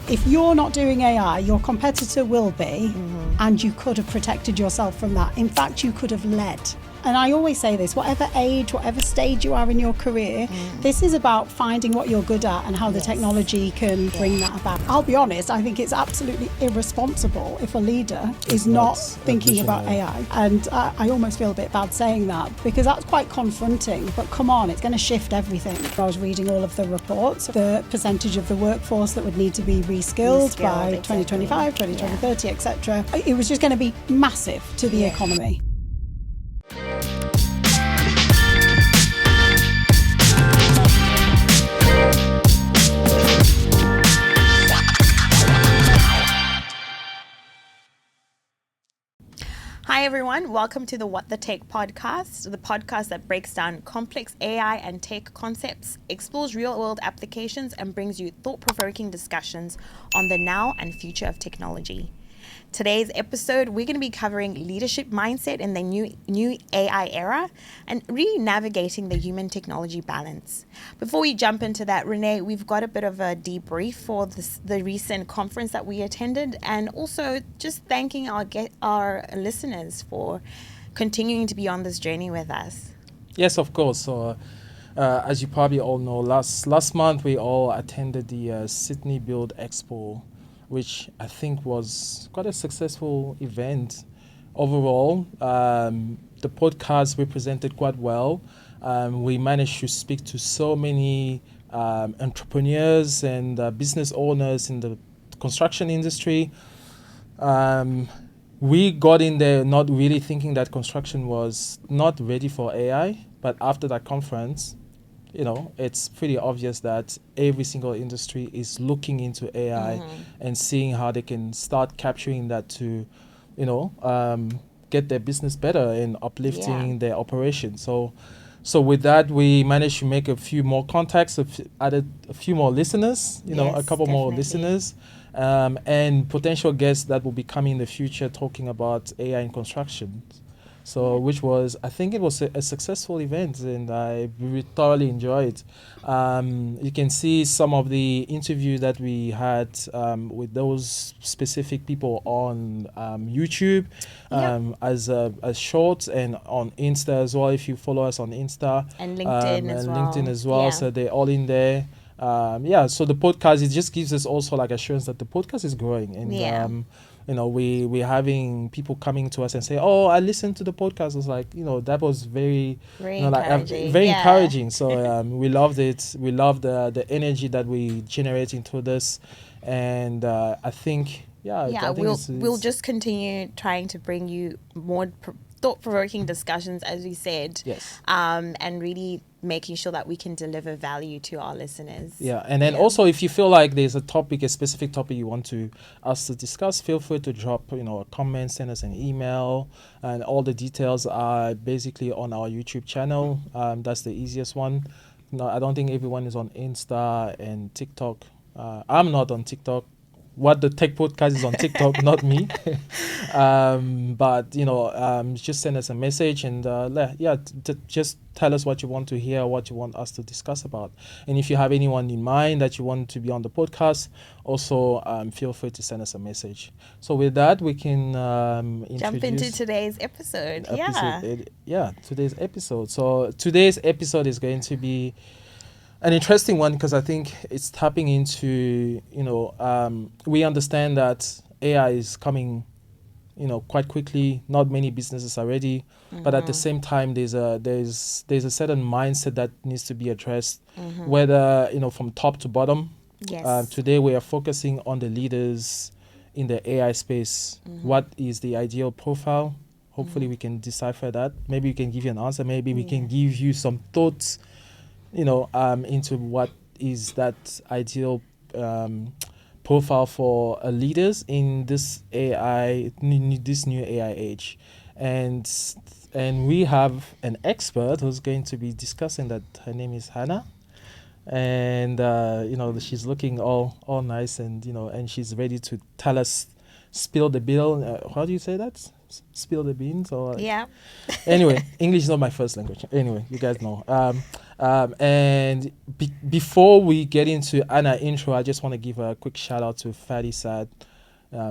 If you're not doing AI, your competitor will be, and you could have protected yourself from that. In fact, you could have led. And I always say this, whatever age, whatever stage you are in your career, this is about finding what you're good at and how the technology can bring that about. I'll be honest, I think it's absolutely irresponsible if a leader is not thinking about AI. And I almost feel a bit bad saying that because that's quite confronting. But come on, it's going to shift everything. I was reading all of the reports, the percentage of the workforce that would need to be reskilled by 2025, 2030, etc. It was just going to be massive to the economy. Hi everyone, welcome to the What the Tech podcast, the podcast that breaks down complex AI and tech concepts, explores real-world applications, and brings you thought-provoking discussions on the now and future of technology. Today's episode, we're going to be covering leadership mindset in the new AI era and really navigating the human-technology balance. Before we jump into that, Rene, we've got a bit of a debrief for the recent conference that we attended, and also just thanking our listeners for continuing to be on this journey with us. Yes, of course. So, as you probably all know, last month we all attended the Sydney Build Expo, which I think was quite a successful event overall. The podcast represented quite well. We managed to speak to so many entrepreneurs and business owners in the construction industry. We got in there not really thinking that construction was not ready for AI, but after that conference, it's pretty obvious that every single industry is looking into AI and seeing how they can start capturing that to, get their business better and uplifting their operation. So with that, we managed to make a few more contacts, added a few more listeners, a couple more listeners, and potential guests that will be coming in the future talking about AI in construction. So, which was, I think it was a successful event, and I really thoroughly enjoyed it. You can see some of the interview that we had with those specific people on YouTube as shorts, and on Insta as well, if you follow us on Insta. And LinkedIn as well. Yeah. So they're all in there. So the podcast, it just gives us also like assurance that the podcast is growing. And we're having people coming to us and say, "Oh, I listened to the podcast." It's like, that was very encouraging. Very encouraging. So we loved it. We loved the energy that we generate into this, and I think we'll just continue trying to bring you more thought-provoking discussions, as we said. Yes. And really making sure that we can deliver value to our listeners. Yeah, and then also if you feel like there's a specific topic you want us to discuss, feel free to drop, a comment, send us an email, and all the details are basically on our YouTube channel. That's the easiest one. No, I don't think everyone is on Insta and TikTok. I'm not on TikTok. What the Tech Podcast is on TikTok, not me. But just send us a message and just tell us what you want to hear, what you want us to discuss about. And if you have anyone in mind that you want to be on the podcast, also feel free to send us a message. So with that, we can jump into today's episode. Today's episode. So today's episode is going to be an interesting one because I think it's tapping into, we understand that AI is coming, quite quickly. Not many businesses are ready, but at the same time, there's a certain mindset that needs to be addressed, whether from top to bottom. Yes. Today we are focusing on the leaders in the AI space. What is the ideal profile? Hopefully we can decipher that. Maybe we can give you an answer. Maybe we can give you some thoughts into what is that ideal profile for leaders in this this new AI age, and we have an expert who's going to be discussing that. Her name is Hannah, and she's looking all nice, and and she's ready to tell us, spill the bill. How do you say that? Spill the beans, or yeah. Anyway, English is not my first language. Anyway, you guys know. And before we get into Anna's intro, I just want to give a quick shout out to Fadi Sad.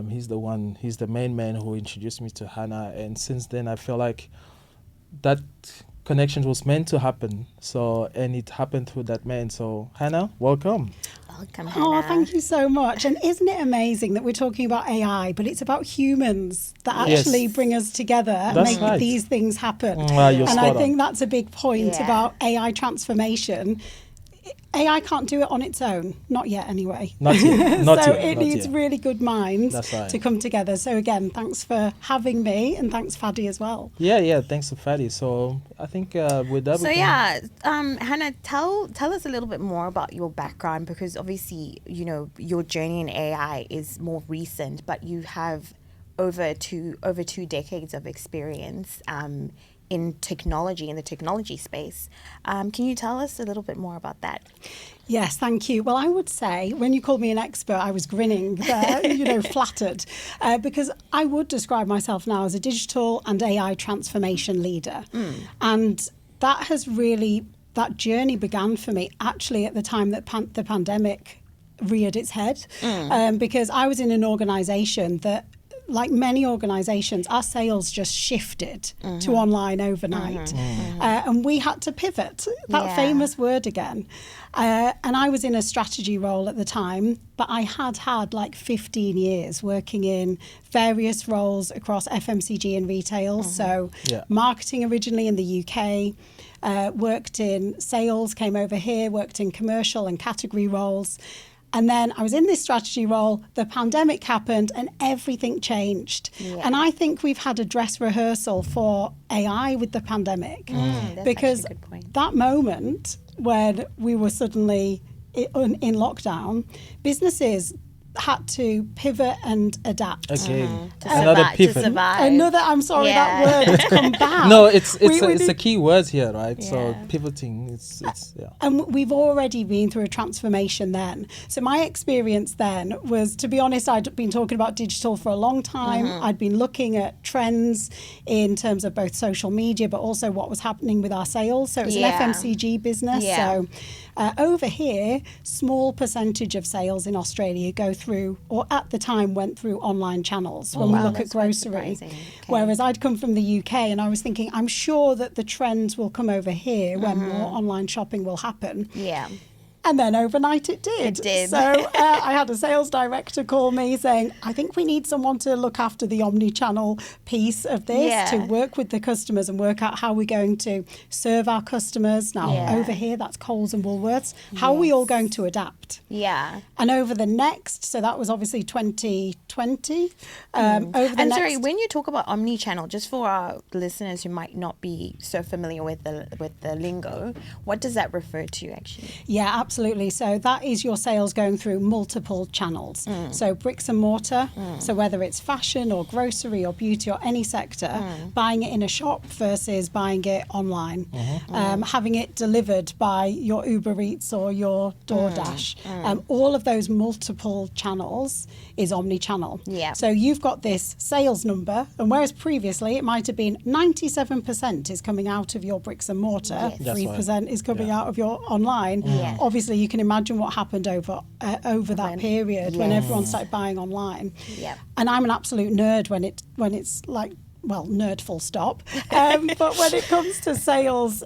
He's the main man who introduced me to Hannah, and since then I feel like that connection was meant to happen. So, and it happened through that man. So, Hannah, welcome. Welcome, Hannah. Oh, thank you so much. And isn't it amazing that we're talking about AI, but it's about humans that actually bring us together and That's make right. these things happen. You're And I spot think on. that's a big point about AI transformation. AI can't do it on its own, not yet anyway. Not yet. Not so yet. it Not needs yet. really good minds That's right. to come together. So again, thanks for having me, and thanks Fadi as well. Yeah. Thanks to Fadi. So, I think with that. So yeah, Hannah, tell us a little bit more about your background, because obviously, you know, your journey in AI is more recent, but you have over two decades of experience in technology, in the technology space. Can you tell us a little bit more about that? Yes, thank you. Well, I would say when you called me an expert, I was grinning there, flattered, because I would describe myself now as a digital and AI transformation leader. And that that journey began for me actually at the time that the pandemic reared its head, because I was in an organisation that, like many organisations, our sales just shifted to online overnight. And we had to pivot, that famous word again. And I was in a strategy role at the time, but I had like 15 years working in various roles across FMCG and retail. So marketing originally in the UK, worked in sales, came over here, worked in commercial and category roles. And then I was in this strategy role, the pandemic happened and everything changed. And I think we've had a dress rehearsal for AI with the pandemic. Because actually a good point. that moment when we were suddenly in lockdown, businesses had to pivot and adapt. Again, To another survive, pivot. To survive. That word has come back. No, it's We a key word here, right? So Yeah. pivoting, it's And we've already been through a transformation then. So my experience then was, to be honest, I'd been talking about digital for a long time. I'd been looking at trends in terms of both social media, but also what was happening with our sales. So it was an FMCG business. Yeah. So over here, small percentage of sales in Australia go through, or at the time went through, online channels when we look at That's quite grocery. surprising. Okay. Whereas I'd come from the UK and I was thinking, I'm sure that the trends will come over here when more online shopping will happen. Yeah. And then overnight it did. It did. So I had a sales director call me saying, I think we need someone to look after the omni-channel piece of this, to work with the customers and work out how we're going to serve our customers. Now, over here, that's Coles and Woolworths. How are we all going to adapt? Yeah. And over the next, so that was obviously 2020. Sorry, when you talk about omni-channel, just for our listeners who might not be so familiar with the lingo, what does that refer to actually? Yeah, absolutely. So that is your sales going through multiple channels. So bricks and mortar, so whether it's fashion or grocery or beauty or any sector, buying it in a shop versus buying it online, having it delivered by your Uber Eats or your DoorDash. All of those multiple channels is omni-channel. Yeah. So you've got this sales number, and whereas previously it might have been 97% is coming out of your bricks and mortar, Yes. That's 3% is coming out of your online. Yeah. Obviously, you can imagine what happened over that period when everyone started buying online. Yeah. And I'm an absolute nerd when it's like, well, nerd full stop. But when it comes to sales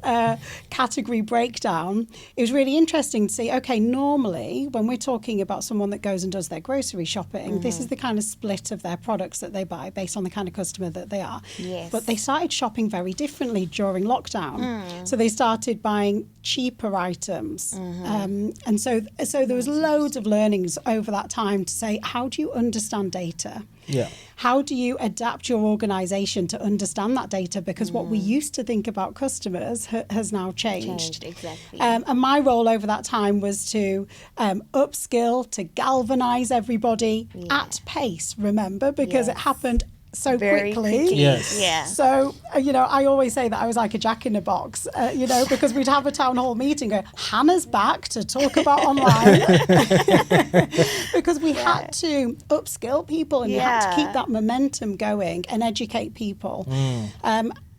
category breakdown, it was really interesting to see, okay, normally when we're talking about someone that goes and does their grocery shopping, this is the kind of split of their products that they buy based on the kind of customer that they are. Yes. But they started shopping very differently during lockdown. So they started buying cheaper items. And so there was loads of learnings over that time to say, how do you understand data? Yeah. How do you adapt your organisation to understand that data? Because what we used to think about customers has now changed. Exactly. And my role over that time was to upskill, to galvanise everybody at pace, remember, because it happened so Very quickly. quickly. Yes. Yeah. So, I always say that I was like a jack in a box, because we'd have a town hall meeting, go, Hannah's back to talk about online. Because we had to upskill people and you had to keep that momentum going and educate people.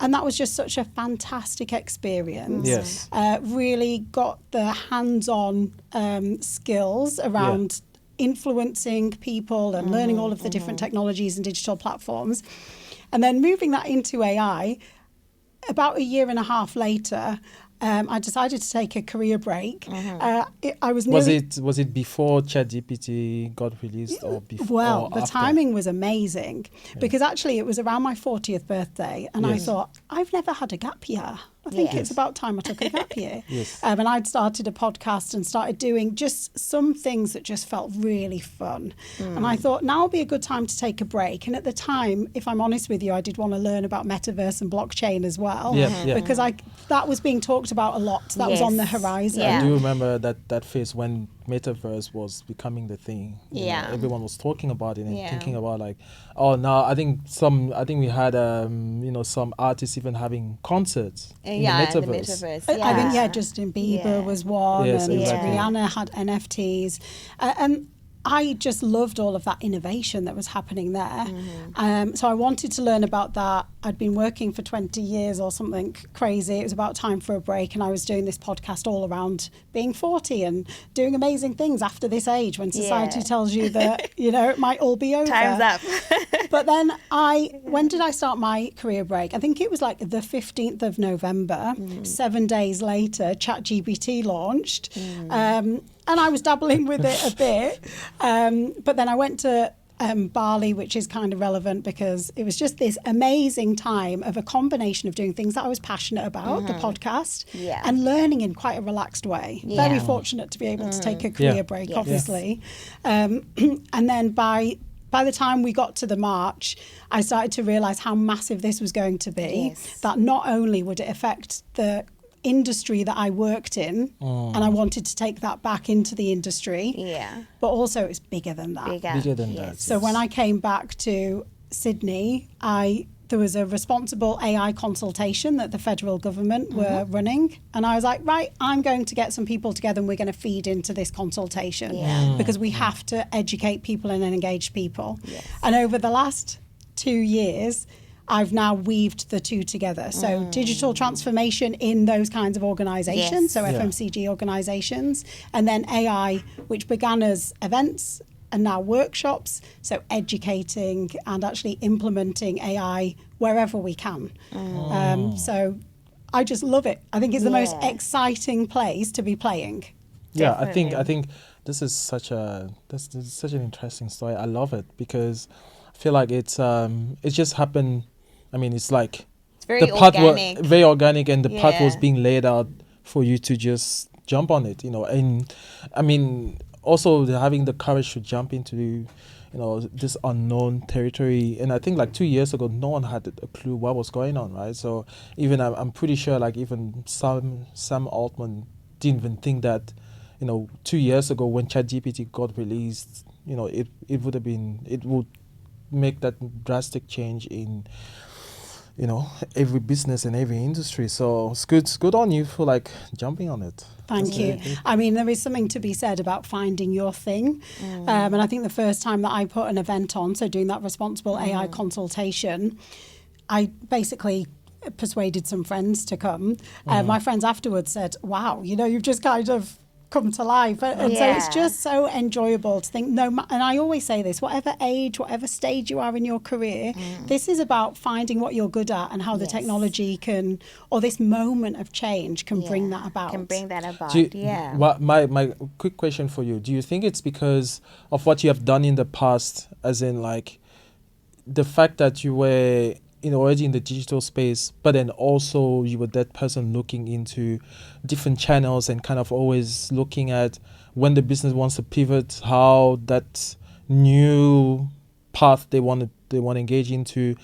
And that was just such a fantastic experience. Yes. Really got the hands-on skills around influencing people and learning all of the different technologies and digital platforms. And then moving that into AI, about a year and a half later, I decided to take a career break. I was nearly, Was it before ChatGPT got released or before? well, or the after? timing was amazing because actually it was around my 40th birthday and I Yes. thought, I've never had a gap year. I think Yes. it's about time I took a gap year. Yes. And I'd started a podcast and started doing just some things that just felt really fun. And I thought now would be a good time to take a break. And at the time, if I'm honest with you, I did want to learn about metaverse and blockchain as well. Because that was being talked about a lot. That was on the Yes. horizon. Yeah. I do remember that phase when metaverse was becoming the thing. You know, everyone was talking about it and thinking about like, oh, now I think we had some artists even having concerts in the metaverse. I think, Justin Bieber was one, Yes, and exactly. Rihanna had NFTs. And I just loved all of that innovation that was happening there. So I wanted to learn about that. I'd been working for 20 years or something crazy. It was about time for a break, and I was doing this podcast all around being 40 and doing amazing things after this age when society tells you that, it might all be over. Time's up. But then when did I start my career break? I think it was like the 15th of November. 7 days later, ChatGPT launched. And I was dabbling with it a bit. But then I went to Bali, which is kind of relevant because it was just this amazing time of a combination of doing things that I was passionate about, the podcast, and learning in quite a relaxed way. Very fortunate to be able to take a career break, obviously. And then by the time we got to the March, I started to realise how massive this was going to be, that not only would it affect the industry that I worked in, and I wanted to take that back into the industry, but also it's bigger than that. Bigger than that. So when I came back to Sydney, there was a responsible AI consultation that the federal government were running. And I was like, right, I'm going to get some people together and we're going to feed into this consultation because we have to educate people and engage people. And over the last 2 years, I've now weaved the two together. So digital transformation in those kinds of organizations, so FMCG organizations, and then AI, which began as events and now workshops, so educating and actually implementing AI wherever we can. So I just love it. I think it's the most exciting place to be playing. Yeah, I think this is such an interesting story. I love it because I feel like it's just happened. I mean, it's like It's very the path organic. was very organic, and the path was being laid out for you to just jump on it. And I mean, also having the courage to jump into this unknown territory. And I think like 2 years ago, no one had a clue what was going on, right? So even I'm pretty sure like even Sam Altman didn't even think that 2 years ago when ChatGPT got released, it would make that drastic change in every business and every industry. So it's good on you for like jumping on it. Thank you. I mean, there is something to be said about finding your thing. And I think the first time that I put an event on, so doing that responsible AI consultation, I basically persuaded some friends to come. My friends afterwards said, wow, you've just kind of come to life. And so it's just so enjoyable to think, and I always say this, whatever age, whatever stage you are in your career, this is about finding what you're good at and how the technology can, or this moment of change can bring that about. My quick question for you, do you think it's because of what you have done in the past, as in like the fact that you were already in the digital space, but then also you were that person looking into different channels and kind of always looking at when the business wants to pivot, how that new path they want to engage into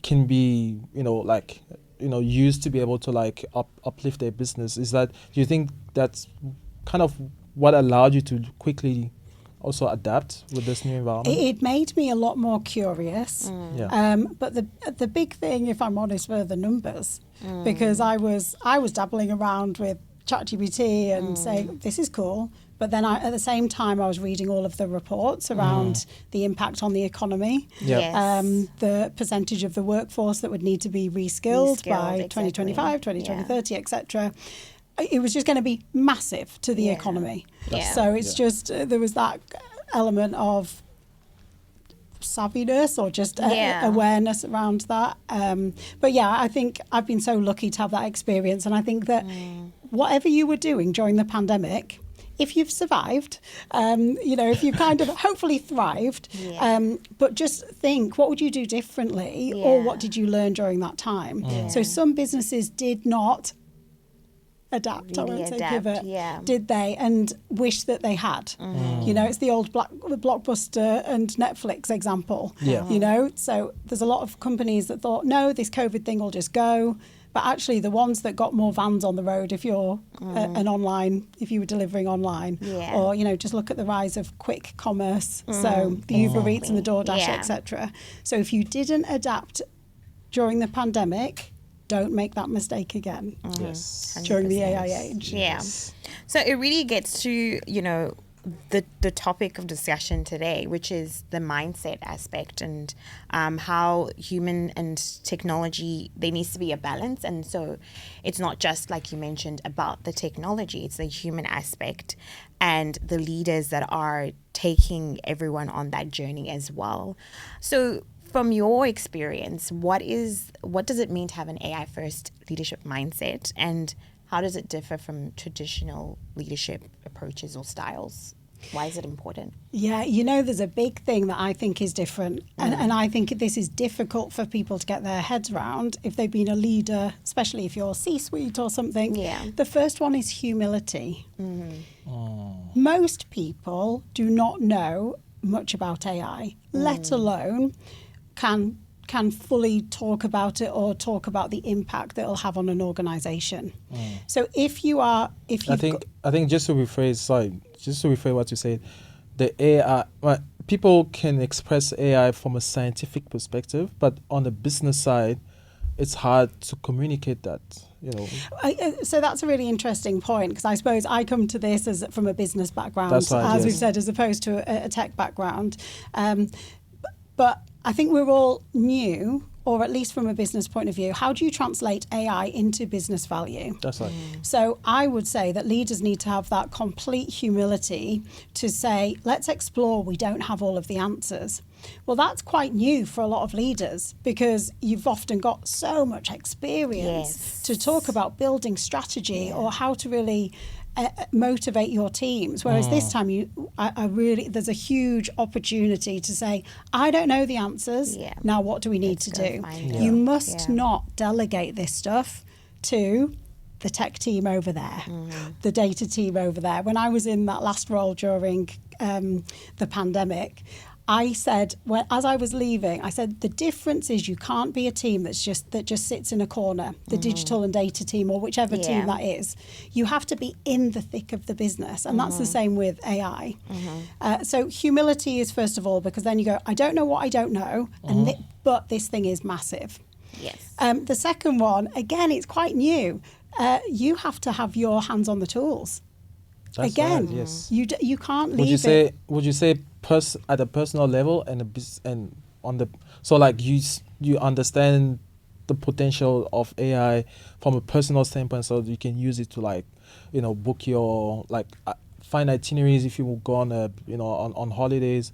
can be used to be able to like uplift their business? Do you think that's kind of what allowed you to quickly also adapt with this new environment? It made me a lot more curious. Yeah. But the big thing, if I'm honest, were the numbers, because I was dabbling around with ChatGPT and saying this is cool. But then at the same time, I was reading all of the reports around the impact on the economy, Yeah. Yes. the percentage of the workforce that would need to be reskilled by Reskilled, 2025, 2030, etc. It was just going to be massive to the economy. Yeah. So it's just, there was that element of savviness or just awareness around that. But yeah, I think I've been so lucky to have that experience. And I think that whatever you were doing during the pandemic, if you've survived, if you've kind of hopefully thrived, but just think, what would you do differently, or what did you learn during that time? So some businesses did not adapt, I won't say pivot, did they? And wish that they had. It's the old Blockbuster and Netflix example. So there's a lot of companies that thought, no, this COVID thing will just go. But actually, the ones that got more vans on the road, if you're if you were delivering online, or just look at the rise of quick commerce, so the Uber Eats and the DoorDash, etc. So if you didn't adapt during the pandemic, don't make that mistake again. Yes. During the AI age. Yeah. So it really gets to the topic of discussion today, which is the mindset aspect, and how human and technology, there needs to be a balance. And so it's not just, like you mentioned, about the technology, it's the human aspect and the leaders that are taking everyone on that journey as well. So from your experience, what does it mean to have an AI first leadership mindset, and how does it differ from traditional leadership approaches or styles? Why is it important? Yeah, there's a big thing that I think is different. And I think this is difficult for people to get their heads around if they've been a leader, especially if you're C-suite or something. Yeah. The first one is humility. Most people do not know much about AI, let alone can fully talk about it or talk about the impact that it'll have on an organization. So I think just to rephrase what you said, the AI, people can express AI from a scientific perspective, but on the business side, it's hard to communicate that. So that's a really interesting point, because I suppose I come to this from a business background, That's right, as we've said, as opposed to a tech background. But I think we're all new, or at least from a business point of view. How do you translate AI into business value? That's right. So I would say that leaders need to have that complete humility to say, let's explore, we don't have all of the answers. Well, that's quite new for a lot of leaders, because you've often got so much experience to talk about building strategy or how to really motivate your teams. Whereas this time, there's a huge opportunity to say, I don't know the answers. Now, what do we need to do? You must not delegate this stuff to the tech team over there, the data team over there. When I was in that last role during the pandemic, I said, as I was leaving, I said, the difference is you can't be a team that just sits in a corner, the digital and data team, or whichever team that is. You have to be in the thick of the business. And that's the same with AI. So humility is, first of all, because then you go, I don't know what I don't know, but this thing is massive. Yes. The second one, again, it's quite new. You have to have your hands on the tools. That's Again, right, yes. you can't leave it. Would you say at a personal level and on the, so like you understand the potential of AI from a personal standpoint, so you can use it to book your find itineraries if you will go on on holidays,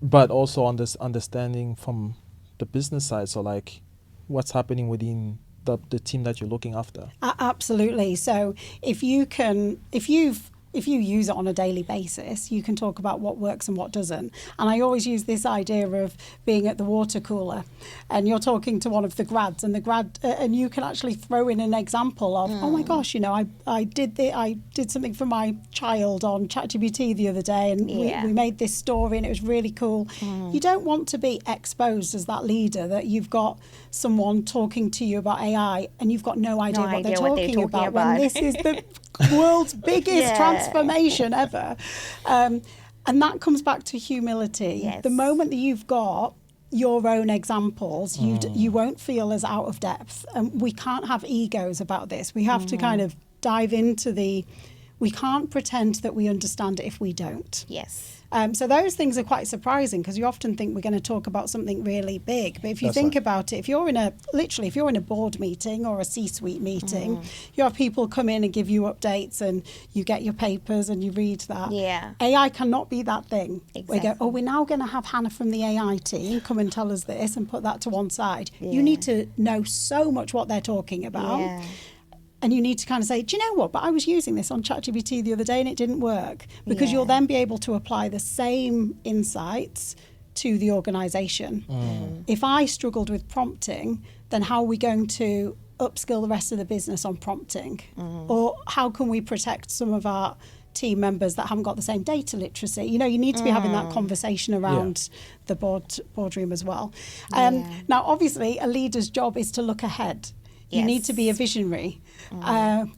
but also on this understanding from the business side, so like what's happening within the team that you're looking after. Absolutely. So if you use it on a daily basis, you can talk about what works and what doesn't. And I always use this idea of being at the water cooler, and you're talking to one of the grads, and and you can actually throw in an example of, oh my gosh, I did something for my child on ChatGPT the other day, and we made this story, and it was really cool. You don't want to be exposed as that leader that you've got someone talking to you about AI and you've got no idea what they're talking about when this is the world's biggest transformation ever. And that comes back to humility. Yes. The moment that you've got your own examples, you won't feel as out of depth. And we can't have egos about this. We have to kind of dive into we can't pretend that we understand it if we don't. Yes. So those things are quite surprising, because you often think we're going to talk about something really big. But if you think about it, if you're in a board meeting or a C-suite meeting, you have people come in and give you updates, and you get your papers and you read that. Yeah. AI cannot be that thing. Exactly. We go, oh, we're now going to have Hannah from the AI team come and tell us this and put that to one side. You need to know so much what they're talking about. Yeah. And you need to kind of say, do you know what? But I was using this on ChatGPT the other day and it didn't work. Because you'll then be able to apply the same insights to the organisation. If I struggled with prompting, then how are we going to upskill the rest of the business on prompting? Or how can we protect some of our team members that haven't got the same data literacy? You know, you need to be having that conversation around the boardroom as well. Now, obviously, a leader's job is to look ahead. You need to be a visionary. I'll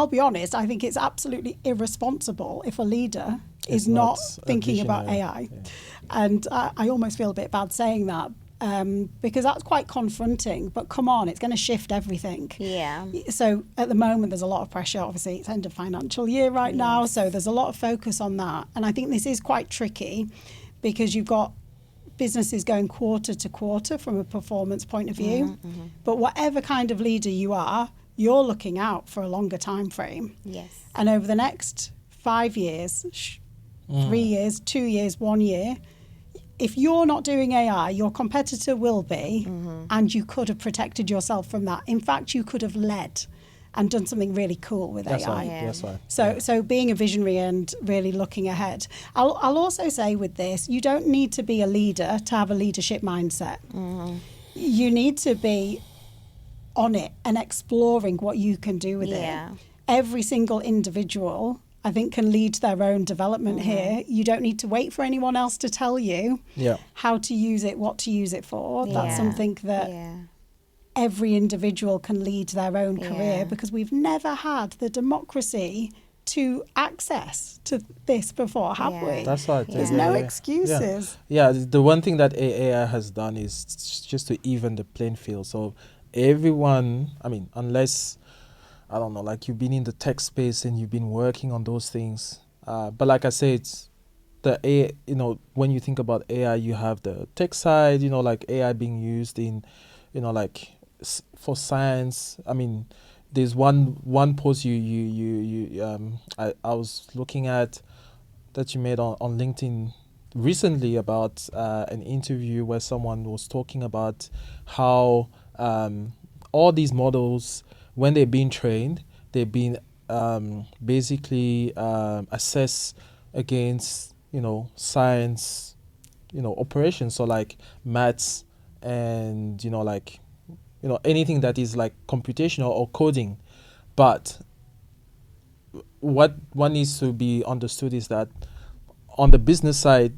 be honest, I think it's absolutely irresponsible if a leader is not thinking about AI. Yeah. And I almost feel a bit bad saying that, because that's quite confronting. But come on, it's going to shift everything. Yeah. So at the moment, there's a lot of pressure. Obviously, it's end of financial year right now, so there's a lot of focus on that. And I think this is quite tricky, because you've got businesses going quarter to quarter from a performance point of view. But whatever kind of leader you are, you're looking out for a longer time frame. Yes. And over the next 5 years, 3 years, 2 years, 1 year, if you're not doing AI, your competitor will be, and you could have protected yourself from that. In fact, you could have led and done something really cool with That's AI. right. That's right. So being a visionary and really looking ahead. I'll also say with this, you don't need to be a leader to have a leadership mindset. You need to be on it and exploring what you can do with it. Every single individual, I think, can lead their own development here. You don't need to wait for anyone else to tell you how to use it, what to use it for. That's something that every individual can lead their own career, because we've never had the democracy to access to this before, have we? That's right. There's no excuses. Yeah, the one thing that AI has done is just to even the playing field. So everyone, I mean, unless, I don't know, like you've been in the tech space and you've been working on those things. But like I said, the AI, you know, when you think about AI, you have the tech side, you know, like AI being used in, you know, like for science. I mean, there's one post I was looking at that you made on LinkedIn recently about an interview where someone was talking about how all these models, when they're being trained, they're being basically assessed against, you know, science, you know, operations. So like maths and, you know, like, you know, anything that is like computational or coding. But what one needs to be understood is that on the business side,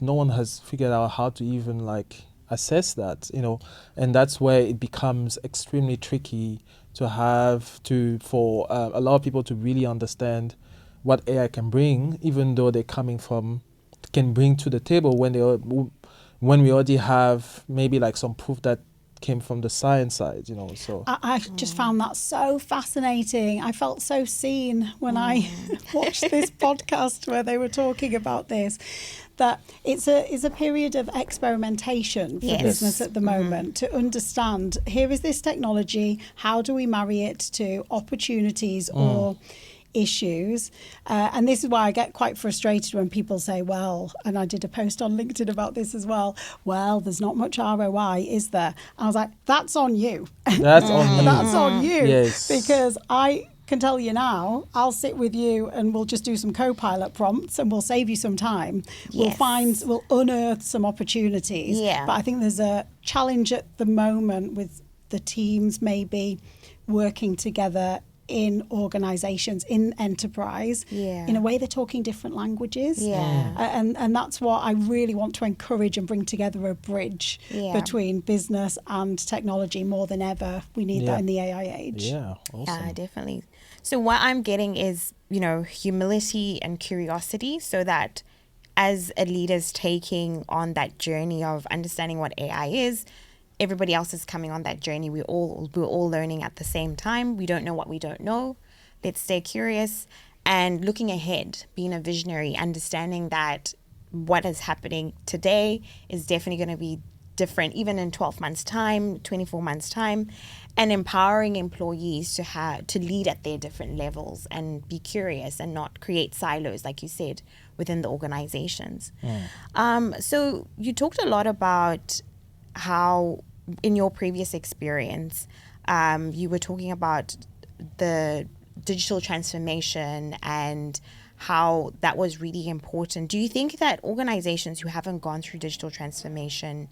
no one has figured out how to even like assess that, you know, and that's where it becomes extremely tricky to have to, for a lot of people to really understand what AI can bring, even though they're can bring to the table when we already have maybe like some proof that came from the science side, you know. So I just found that so fascinating. I felt so seen when I watched this podcast where they were talking about this, that it's a period of experimentation for business at the moment, to understand, here is this technology, how do we marry it to opportunities or issues, and this is why I get quite frustrated when people say, well, and I did a post on LinkedIn about this as well, well, there's not much ROI, is there? I was like, that's on you. That's on you. That's on you. Yes. Because I can tell you now, I'll sit with you and we'll just do some co-pilot prompts and we'll save you some time. We'll unearth some opportunities. But I think there's a challenge at the moment with the teams maybe working together in organisations, in enterprise, in a way they're talking different languages. And that's what I really want to encourage and bring together, a bridge between business and technology more than ever. We need that in the AI age. Yeah, awesome. Yeah, definitely. So what I'm getting is, humility and curiosity, so that as a leader's taking on that journey of understanding what AI is, everybody else is coming on that journey. We're all learning at the same time. We don't know what we don't know. Let's stay curious and looking ahead, being a visionary, understanding that what is happening today is definitely going to be different, even in 12 months' time, 24 months' time, and empowering employees to lead at their different levels and be curious and not create silos, like you said, within the organizations. So you talked a lot about how, in your previous experience, you were talking about the digital transformation and how that was really important. Do you think that organizations who haven't gone through digital transformation,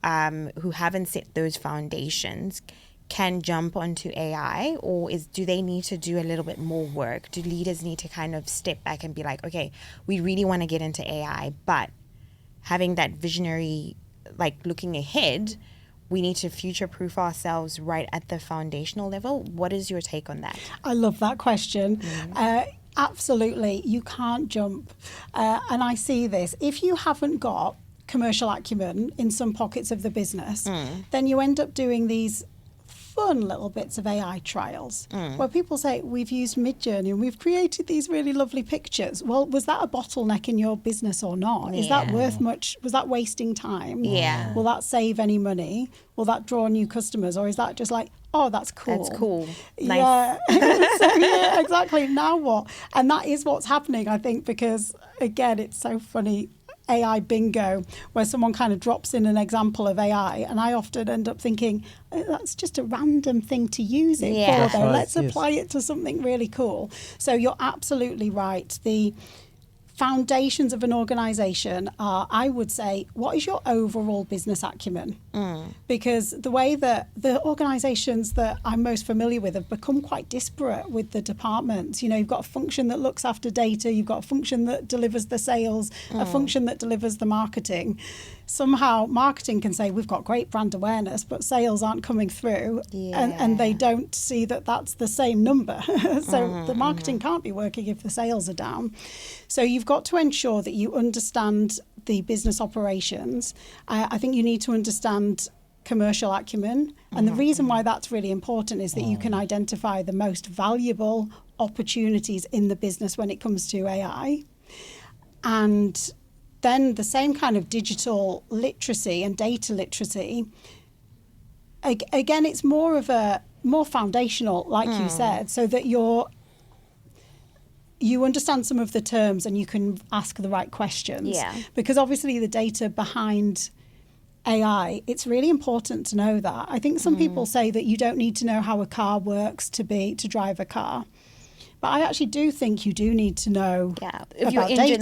who haven't set those foundations, can jump onto AI, or do they need to do a little bit more work? Do leaders need to kind of step back and be like, okay, we really want to get into AI, but having that visionary, like looking ahead, we need to future-proof ourselves right at the foundational level? What is your take on that? I love that question. Absolutely, you can't jump. And I see this. If you haven't got commercial acumen in some pockets of the business, then you end up doing these fun little bits of AI trials where people say, we've used Midjourney and we've created these really lovely pictures. Well, was that a bottleneck in your business or not? Is that worth much? Was that wasting time? Will that save any money? Will that draw new customers? Or is that just like, oh, that's cool. That's cool. Nice. Yeah. So, yeah, exactly. Now what? And that is what's happening, I think, because, again, it's so funny. AI bingo, where someone kind of drops in an example of AI, and I often end up thinking, that's just a random thing to use it for, though. Right, Let's apply it to something really cool. So you're absolutely right. The foundations of an organisation are, I would say, what is your overall business acumen? Because the way that the organisations that I'm most familiar with have become quite disparate with the departments. You've got a function that looks after data, you've got a function that delivers the sales, a function that delivers the marketing. Somehow marketing can say, we've got great brand awareness, but sales aren't coming through, and they don't see that that's the same number. So the marketing can't be working if the sales are down. So you've got to ensure that you understand the business operations. I think you need to understand commercial acumen. And the reason why that's really important is that you can identify the most valuable opportunities in the business when it comes to AI. And then the same kind of digital literacy and data literacy, again, it's more foundational, like you said, so that you understand some of the terms and you can ask the right questions. Because obviously the data behind AI, it's really important to know that. I think some people say that you don't need to know how a car works to drive a car. But I actually do think you do need to know. If your engine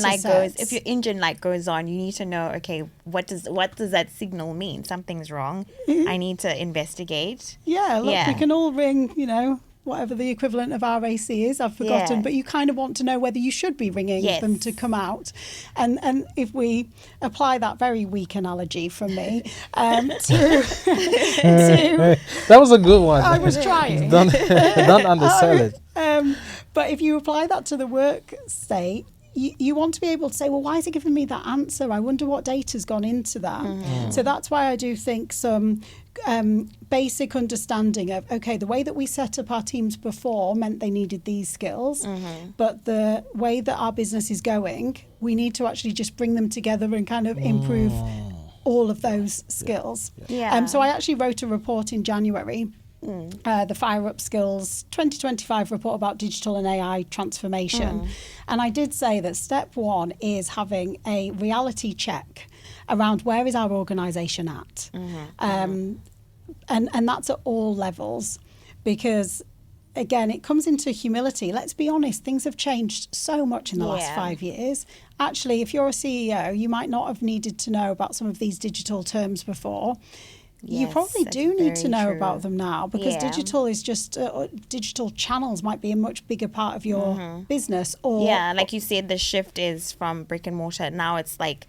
light goes on, you need to know, okay, what does that signal mean? Something's wrong. I need to investigate. We can all ring, whatever the equivalent of RAC is, I've forgotten, but you kind of want to know whether you should be ringing them to come out. And if we apply that very weak analogy from me that was a good one. I was trying. Don't undersell it. But if you apply that to the work state, you want to be able to say, well, why is it giving me that answer? I wonder what data's gone into that. So that's why I do think some basic understanding of, okay, the way that we set up our teams before meant they needed these skills, but the way that our business is going, we need to actually just bring them together and kind of improve all of those skills. So I actually wrote a report in January, the Fire Up Skills 2025 report about digital and AI transformation. And I did say that step one is having a reality check around where is our organisation at. And that's at all levels, because again, it comes into humility. Let's be honest, things have changed so much in the last 5 years. Actually, if you're a CEO, you might not have needed to know about some of these digital terms before. you probably that's do need to very know true. about them now, because Yeah. digital is just digital channels might be a much bigger part of your business. Or Yeah, like you said, the shift is from brick and mortar. Now it's like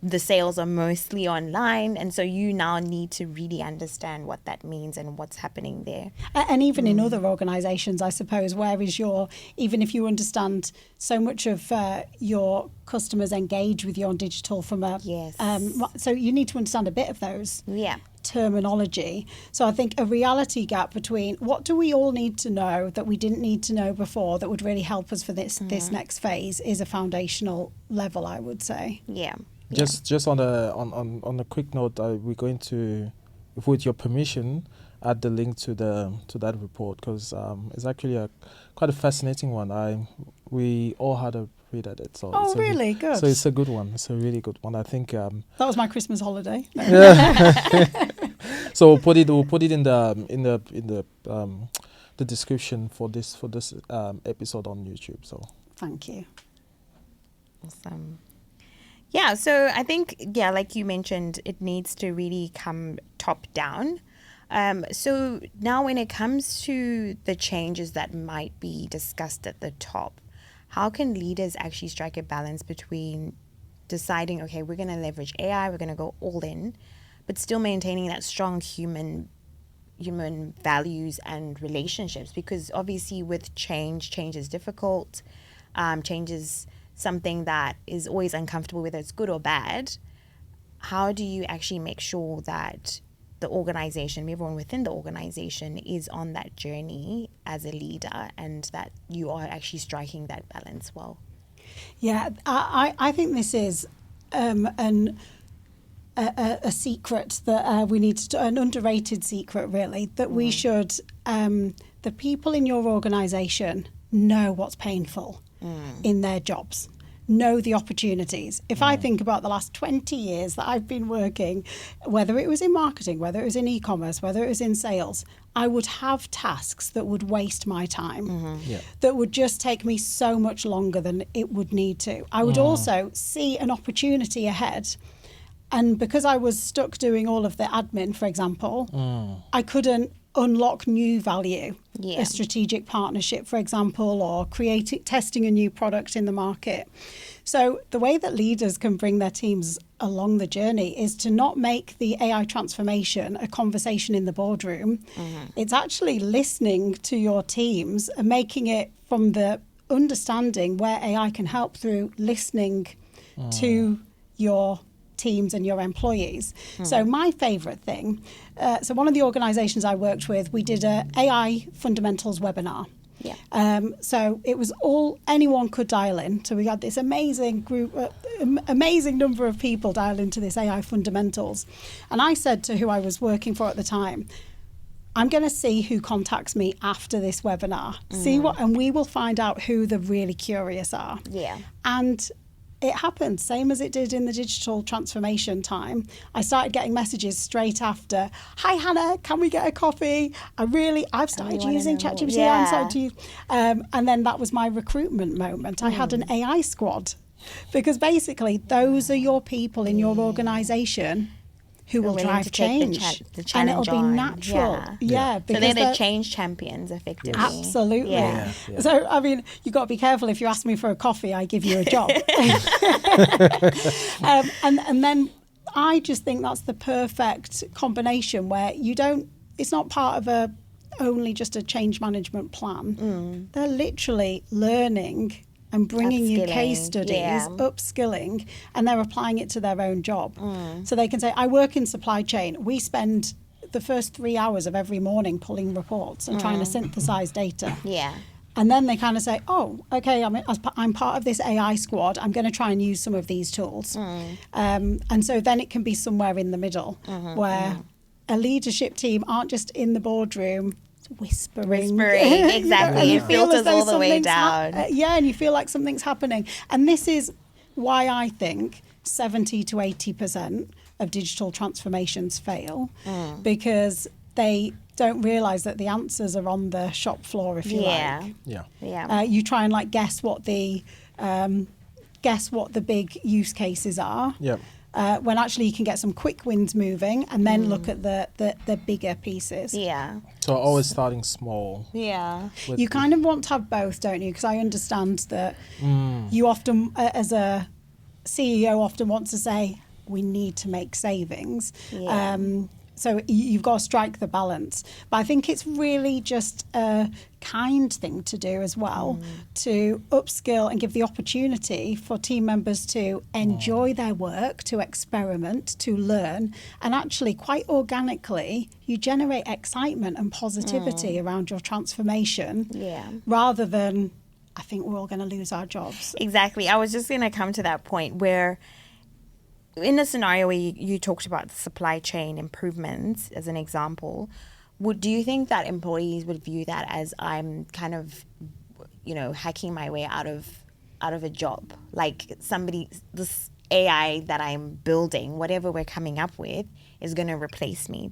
the sales are mostly online, and so you now need to really understand what that means and what's happening there. And even in other organisations, I suppose, where is your, even if you understand so much of your customers engage with you on digital from a, Yes. so you need to understand a bit of those Yeah. terminology. So I think a reality gap between what do we all need to know that we didn't need to know before that would really help us for this next phase is a foundational level, I would say. Yeah. Just on a quick note, we're going to, with your permission, add the link to that report, because it's actually quite a fascinating one. We all had a read at it. So Oh, really? Good. So it's a good one. It's a really good one. I think. That was my Christmas holiday. No. So we'll put it in the description for this episode on YouTube. So Thank you. Awesome. Yeah, so I think, like you mentioned, it needs to really come top down. So now when it comes to the changes that might be discussed at the top, how can leaders actually strike a balance between deciding, okay, we're going to leverage AI, we're going to go all in, but still maintaining that strong human values and relationships? Because obviously with change is difficult. Change is something that is always uncomfortable, whether it's good or bad. How do you actually make sure that the organization, everyone within the organization, is on that journey as a leader, and that you are actually striking that balance well? Yeah, I think this is a secret that we need to, an underrated secret really, that we should, the people in your organisation know what's painful in their jobs, know the opportunities. If I think about the last 20 years that I've been working, whether it was in marketing, whether it was in e-commerce, whether it was in sales, I would have tasks that would waste my time, that would just take me so much longer than it would need to. I would also see an opportunity ahead, and because I was stuck doing all of the admin, for example, I couldn't unlock new value, a strategic partnership, for example, or testing a new product in the market. So the way that leaders can bring their teams along the journey is to not make the AI transformation a conversation in the boardroom. It's actually listening to your teams and making it from the understanding where AI can help through listening to your teams and your employees. So my favourite thing, so one of the organisations I worked with, we did a AI fundamentals webinar. So it was anyone could dial in. So we had this amazing group, amazing number of people dial into this AI fundamentals. And I said to who I was working for at the time, I'm going to see who contacts me after this webinar, and we will find out who the really curious are. And it happened, same as it did in the digital transformation time. I started getting messages straight after, "Hi Hannah, can we get a coffee? I've started using ChatGPT, I'm starting to use," and then that was my recruitment moment. I had an AI squad, because basically those are your people in your organisation who will drive change, and it'll be natural. So they're the change champions, effectively. Absolutely. So I mean, you've got to be careful. If you ask me for a coffee, I give you a job. And then I just think that's the perfect combination where it's not part of only just a change management plan. They're literally learning and bringing you case studies, upskilling, and they're applying it to their own job. So they can say, I work in supply chain. We spend the first 3 hours of every morning pulling reports and trying to synthesize data. And then they kind of say, oh, okay, I'm part of this AI squad. I'm going to try and use some of these tools. And so then it can be somewhere in the middle where a leadership team aren't just in the boardroom whispering. Exactly. It filters all the way down. And you feel like something's happening. And this is why I think 70 to 80% of digital transformations fail, because they don't realise that the answers are on the shop floor, if you like. You try and guess what the big use cases are. when actually you can get some quick wins moving and then look at the bigger pieces. Yeah. So always starting small. Yeah. You kind of want to have both, don't you? Because I understand that you often, as a CEO, often want to say, we need to make savings. Yeah. So you've got to strike the balance. But I think it's really just a kind thing to do as well, to upskill and give the opportunity for team members to enjoy their work, to experiment, to learn. And actually, quite organically, you generate excitement and positivity around your transformation rather than, I think we're all going to lose our jobs. Exactly. I was just going to come to that point where in the scenario where you talked about the supply chain improvements as an example, do you think that employees would view that as I'm kind of, hacking my way out of a job? Like this AI that I'm building, whatever we're coming up with, is going to replace me.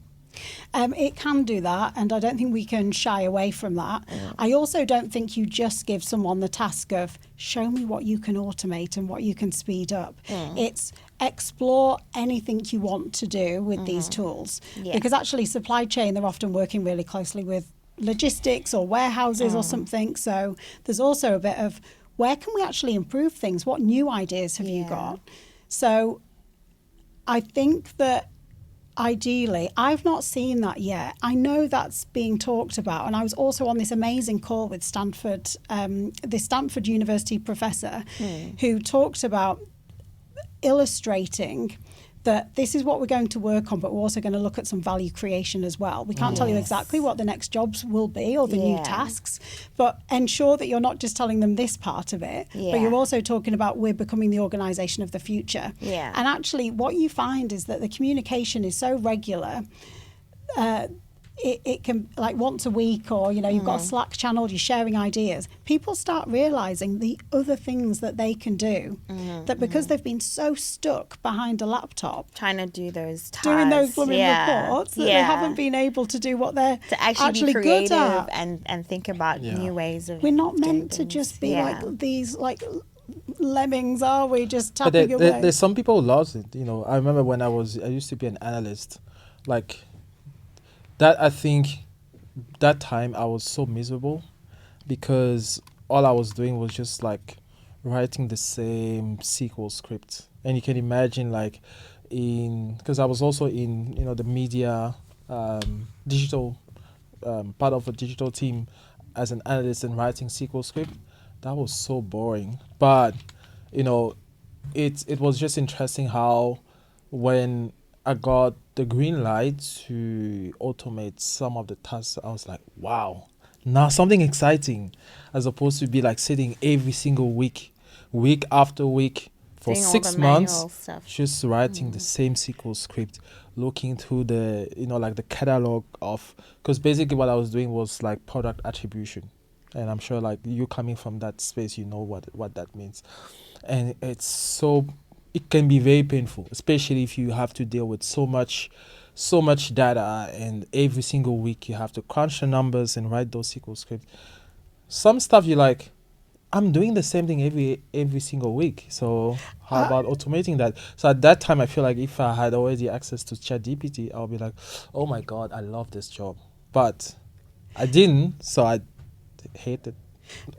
It can do that, and I don't think we can shy away from that. I also don't think you just give someone the task of show me what you can automate and what you can speed up. It's explore anything you want to do with these tools. Because actually supply chain, they're often working really closely with logistics or warehouses or something. So there's also a bit of where can we actually improve things? What new ideas have you got? So I think that ideally, I've not seen that yet. I know that's being talked about, and I was also on this amazing call with Stanford, this Stanford University professor who talked about illustrating that this is what we're going to work on, but we're also going to look at some value creation as well. We can't tell you exactly what the next jobs will be or the new tasks, but ensure that you're not just telling them this part of it, but you're also talking about we're becoming the organisation of the future. And actually what you find is that the communication is so regular, it can, like once a week, or you've got a Slack channel, you're sharing ideas. People start realising the other things that they can do, that because they've been so stuck behind a laptop trying to do those tasks, doing those blooming reports, that they haven't been able to do what they're to actually be creative good at. and think about new ways of We're not doing meant to things. just be like these lemmings, are we? Just tapping But away. there's some people who lost it. I remember when I used to be an analyst, like that. I think that time I was so miserable because all I was doing was just like writing the same SQL script. And you can imagine because I was also in, the media, digital, part of a digital team as an analyst and writing SQL script. That was so boring. But, it was just interesting how when I got the green light to automate some of the tasks, I was like, wow, now something exciting, as opposed to be like sitting every single week after week for Doing all 6 the manual months, stuff. just writing the same SQL script, looking through the, the catalog of, because basically what I was doing was like product attribution. And I'm sure like you coming from that space, you know what that means. And it can be very painful, especially if you have to deal with so much data, and every single week you have to crunch the numbers and write those SQL scripts. Some stuff you're like, I'm doing the same thing every single week. So how about automating that? So at that time, I feel like if I had already access to ChatGPT, I'll be like, oh my God, I love this job. But I didn't, so I hated.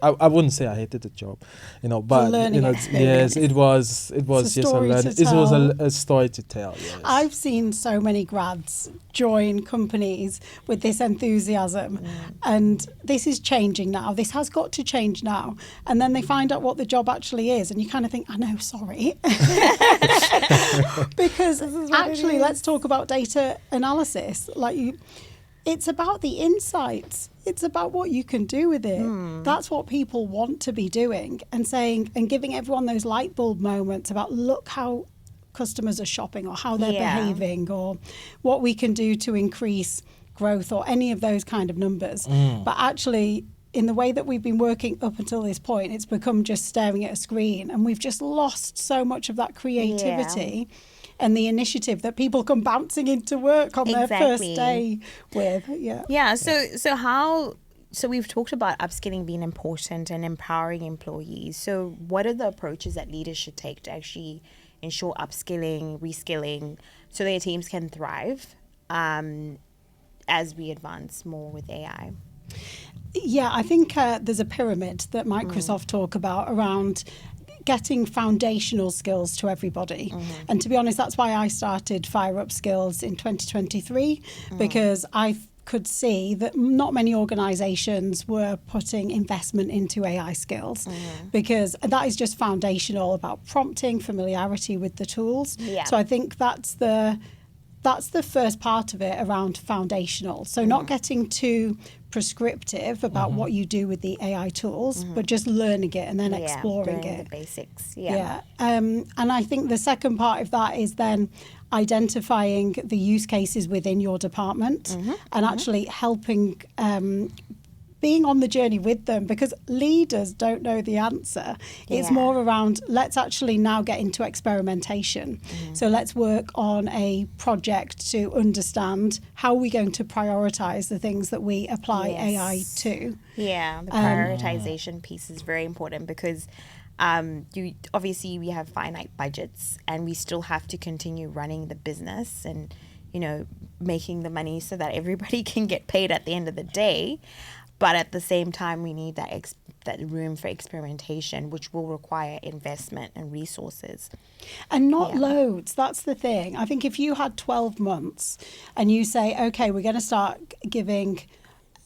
I wouldn't say I hated the job, but yes, it was just a learning. It was a story to tell. Yes. I've seen so many grads join companies with this enthusiasm, and this is changing now. This has got to change now, and then they find out what the job actually is, and you kind of think, I know, sorry, because actually, let's talk about data analysis. It's about the insights. It's about what you can do with it. That's what people want to be doing, and saying and giving everyone those light bulb moments about look how customers are shopping or how they're behaving or what we can do to increase growth or any of those kind of numbers. But actually, in the way that we've been working up until this point, it's become just staring at a screen, and we've just lost so much of that creativity. And the initiative that people come bouncing into work on their first day with. So we've talked about upskilling being important and empowering employees. So what are the approaches that leaders should take to actually ensure upskilling, reskilling, so their teams can thrive as we advance more with AI? Yeah, I think there's a pyramid that Microsoft talk about around getting foundational skills to everybody. And to be honest, that's why I started Fire Up Skills in 2023, because I could see that not many organisations were putting investment into AI skills, because that is just foundational about prompting, familiarity with the tools. Yeah. So I think that's the first part of it around foundational. So not getting too prescriptive about what you do with the AI tools, but just learning it and then exploring learning it. the basics. And I think the second part of that is then identifying the use cases within your department and actually helping being on the journey with them, because leaders don't know the answer. It's more around, let's actually now get into experimentation. So let's work on a project to understand how we're going to prioritise the things that we apply AI to. Yeah, the prioritization piece is very important, because obviously we have finite budgets and we still have to continue running the business and, making the money so that everybody can get paid at the end of the day. But at the same time, we need that room for experimentation, which will require investment and resources. And not loads. That's the thing. I think if you had 12 months and you say, okay, we're going to start giving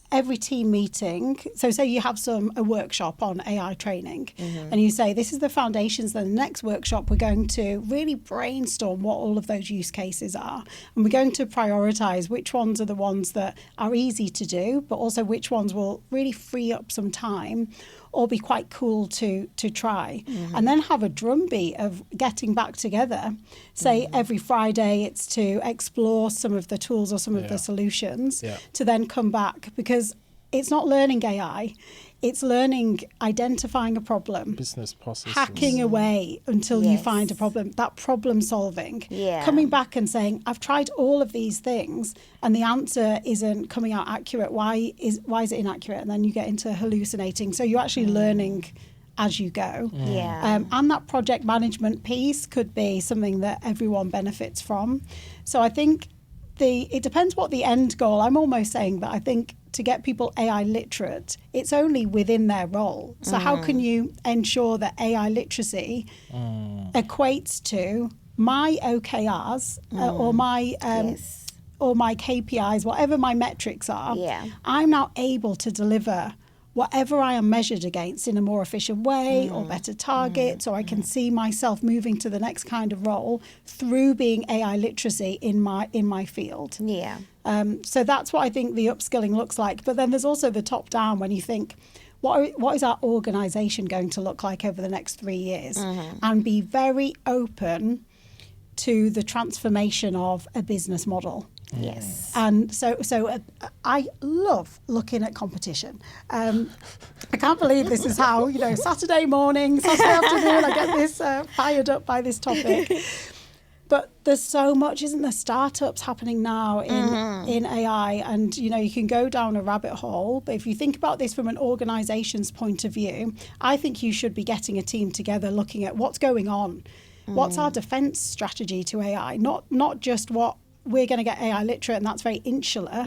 every team meeting. So say you have a workshop on AI training and you say, this is the foundations. Then the next workshop, we're going to really brainstorm what all of those use cases are. And we're going to prioritize which ones are the ones that are easy to do, but also which ones will really free up some time or be quite cool to try. And then have a drumbeat of getting back together. Say every Friday it's to explore some of the tools or some of the solutions to then come back, because it's not learning AI, it's learning, identifying a problem, business processes, hacking away until you find a problem, that problem solving, coming back and saying, I've tried all of these things and the answer isn't coming out accurate. Why is it inaccurate? And then you get into hallucinating. So you're actually learning as you go. And that project management piece could be something that everyone benefits from. So I think it depends what the end goal. I'm almost saying that I think to get people AI literate, it's only within their role. So how can you ensure that AI literacy equates to my OKRs or my or my KPIs, whatever my metrics are? I'm now able to deliver whatever I am measured against in a more efficient way or better targets, or I can see myself moving to the next kind of role through being AI literacy in my field. So that's what I think the upskilling looks like. But then there's also the top down, when you think, what is our organisation going to look like over the next 3 years? And be very open to the transformation of a business model. And so I love looking at competition. I can't believe this is how, Saturday morning, Saturday afternoon, I get this fired up by this topic. But there's so much, isn't there, startups happening now in AI, and you can go down a rabbit hole. But if you think about this from an organisation's point of view, I think you should be getting a team together looking at what's going on. What's our defence strategy to AI? Not just what we're going to get AI literate and that's very insular.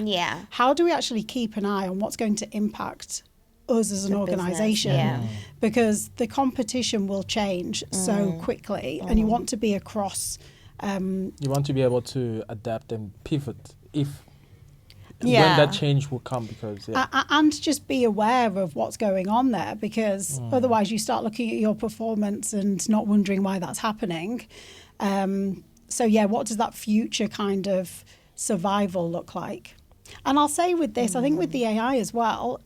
How do we actually keep an eye on what's going to impact us as an organisation? Because the competition will change so quickly, and you want to be across. You want to be able to adapt and pivot when that change will come, because and just be aware of what's going on there, because otherwise you start looking at your performance and not wondering why that's happening. So what does that future kind of survival look like? And I'll say with this, I think with the AI as well,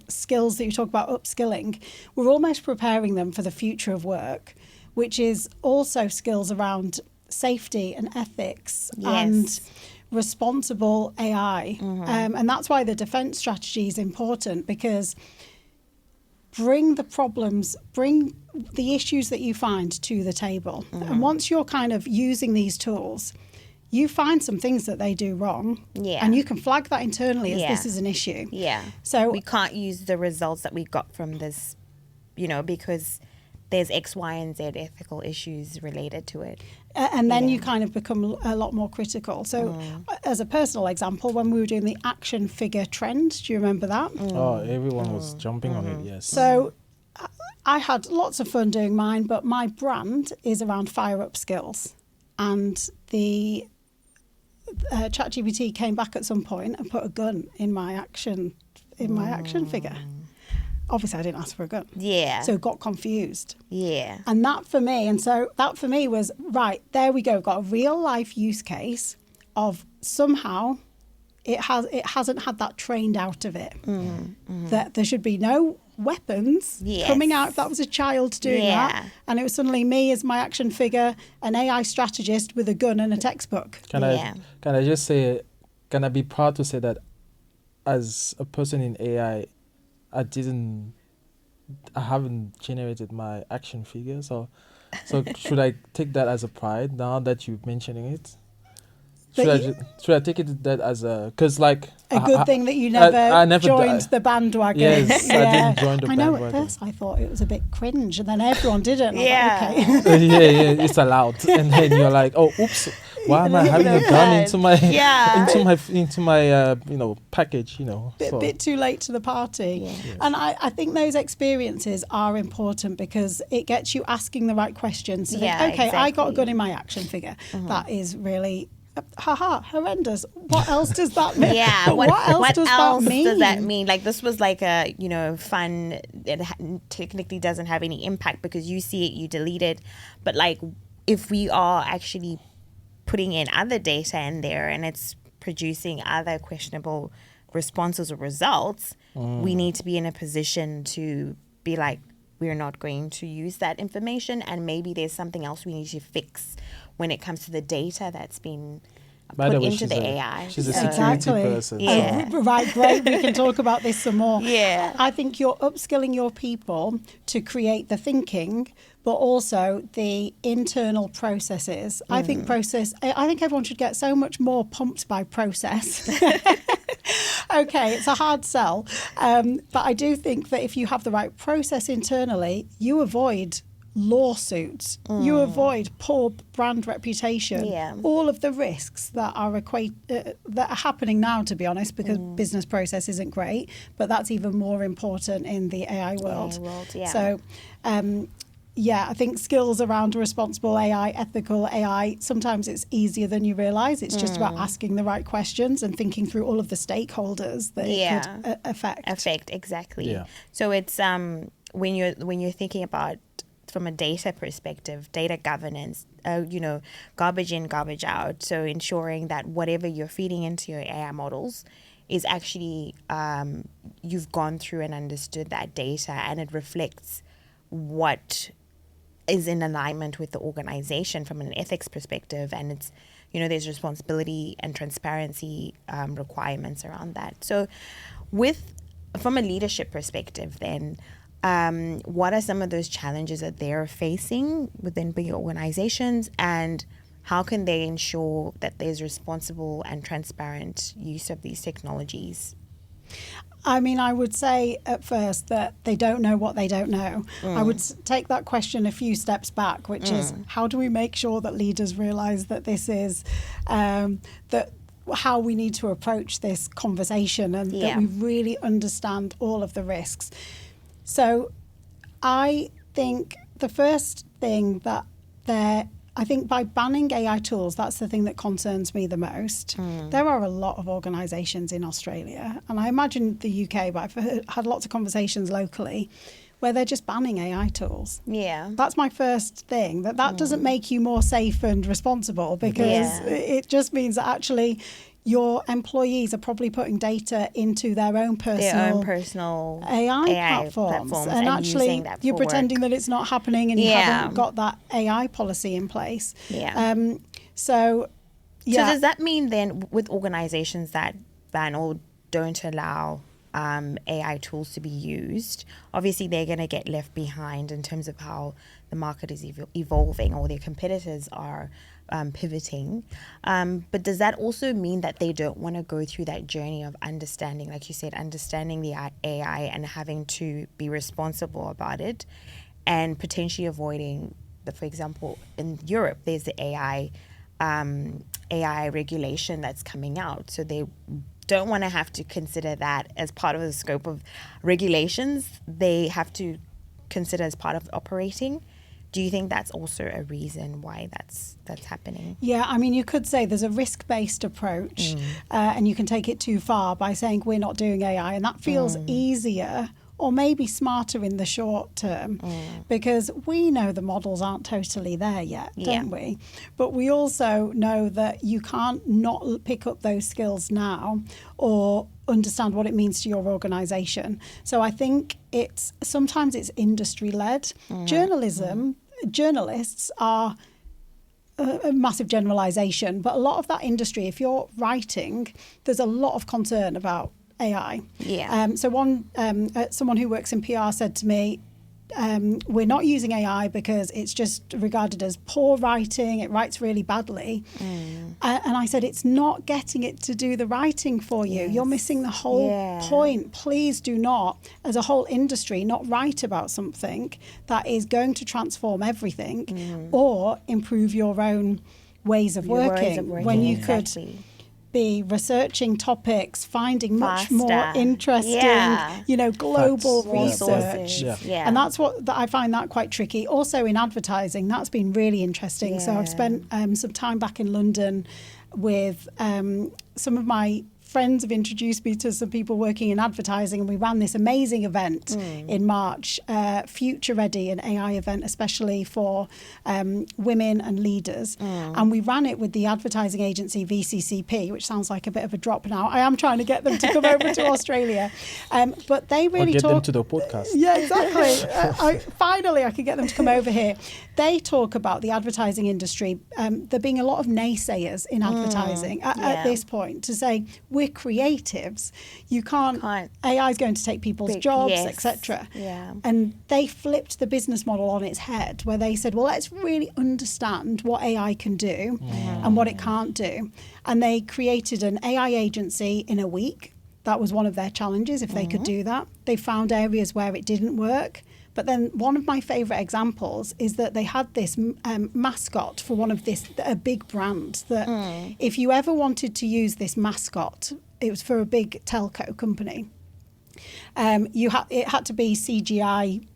skills that you talk about upskilling, we're almost preparing them for the future of work, which is also skills around safety and ethics and responsible AI. And that's why the defence strategy is important, because bring the issues that you find to the table. And once you're kind of using these tools, you find some things that they do wrong, and you can flag that internally as this is an issue. So we can't use the results that we got from this, because there's X, Y, and Z ethical issues related to it. And then you kind of become a lot more critical. So as a personal example, when we were doing the action figure trend, do you remember that? Oh, everyone was jumping on it, yes. So I had lots of fun doing mine, but my brand is around fire up skills. And the ChatGPT came back at some point and put a gun in my action figure. Obviously, I didn't ask for a gun. Yeah. So got confused. Yeah. And that for me was, right, there we go. Got a real life use case of somehow it hasn't had that trained out of it. That there should be no weapons coming out if that was a child doing that. And it was suddenly me as my action figure, an AI strategist with a gun and a textbook. Can I just say, can I be proud to say that as a person in AI, I haven't generated my action figure, so should I take that as a pride now that you're mentioning it? Should I take it that as because like a good thing that you never joined the bandwagon? Yes, I didn't join the bandwagon. I know at first I thought it was a bit cringe, and then everyone did it. And Yeah. I was like, okay. yeah, it's allowed, and then you're like, oh, oops, why am I having a gun into my package? Bit too late to the party. Yes. And I think those experiences are important because it gets you asking the right questions. So I got a gun in my action figure. That is really horrendous. What else does that mean? Yeah. What else does that mean? Like, this was like a, fun, it technically doesn't have any impact because you see it, you delete it. But like, if we are actually putting in other data in there and it's producing other questionable responses or results, we need to be in a position to be like, we're not going to use that information, and maybe there's something else we need to fix when it comes to the data that's been put into the AI. She's a security person. Yeah. Right, great. We can talk about this some more. Yeah. I think you're upskilling your people to create the thinking, but also the internal processes. I think everyone should get so much more pumped by process. Okay, it's a hard sell. But I do think that if you have the right process internally, you avoid lawsuits, you avoid poor brand reputation, all of the risks that are happening now, to be honest, because business process isn't great, but that's even more important in the AI world. So I think skills around responsible AI, ethical AI, sometimes it's easier than you realise. It's just about asking the right questions and thinking through all of the stakeholders that it could affect. Exactly. Yeah. So it's when you're thinking about from a data perspective, data governance, garbage in, garbage out. So ensuring that whatever you're feeding into your AI models is actually you've gone through and understood that data, and it reflects what is in alignment with the organization from an ethics perspective, and it's there's responsibility and transparency requirements around that. So from a leadership perspective then, what are some of those challenges that they're facing within bigger organizations, and how can they ensure that there's responsible and transparent use of these technologies? I mean, I would say at first that they don't know what they don't know. I would take that question a few steps back, which is how do we make sure that leaders realise that this is how we need to approach this conversation, and that we really understand all of the risks. So I think the first thing that I think by banning AI tools, that's the thing that concerns me the most. There are a lot of organisations in Australia, and I imagine the UK, but I've had lots of conversations locally where they're just banning AI tools. Yeah. That's my first thing, that doesn't make you more safe and responsible, because it just means that actually your employees are probably putting data into their own personal AI platforms and actually you're pretending that it's not happening, and you haven't got that AI policy in place. So does that mean then with organizations that ban or don't allow AI tools to be used, obviously they're going to get left behind in terms of how the market is evolving, or their competitors are pivoting, but does that also mean that they don't want to go through that journey of understanding, like you said, understanding the AI and having to be responsible about it, and potentially avoiding for example, in Europe, there's the AI regulation that's coming out. So they don't want to have to consider that as part of the scope of regulations. They have to consider as part of operating. Do you think that's also a reason why that's happening? Yeah, I mean, you could say there's a risk-based approach, and you can take it too far by saying we're not doing AI, and that feels easier or maybe smarter in the short term, because we know the models aren't totally there yet, don't we? But we also know that you can't not pick up those skills now or understand what it means to your organisation. So I think sometimes it's industry-led. Journalists are a massive generalisation, but a lot of that industry, if you're writing, there's a lot of concern about AI. So someone who works in PR said to me, we're not using AI because it's just regarded as poor writing, it writes really badly. And I said, it's not getting it to do the writing for you. You're missing the whole point. Please do not, as a whole industry, not write about something that is going to transform everything or improve your own ways of working. When you could be reaching topics, finding much more interesting, global research. And that's I find that quite tricky. Also in advertising, that's been really interesting. So I've spent some time back in London with some of my friends have introduced me to some people working in advertising, and we ran this amazing event in March, Future Ready, an AI event especially for women and leaders. And we ran it with the advertising agency VCCP, which sounds like a bit of a drop now. I am trying to get them to come over to Australia. But they really get them to the podcast. Yeah, exactly. Finally, I could get them to come over here. They talk about the advertising industry, there being a lot of naysayers in advertising at this point, to say, we're creatives. You can't. AI is going to take people's jobs, etc. And they flipped the business model on its head, where they said, well, let's really understand what AI can do and what it can't do. And they created an AI agency in a week. That was one of their challenges, if they could do that. They found areas where it didn't work. But then one of my favourite examples is that they had this mascot for a big brand that if you ever wanted to use this mascot, it was for a big telco company. It had to be CGI,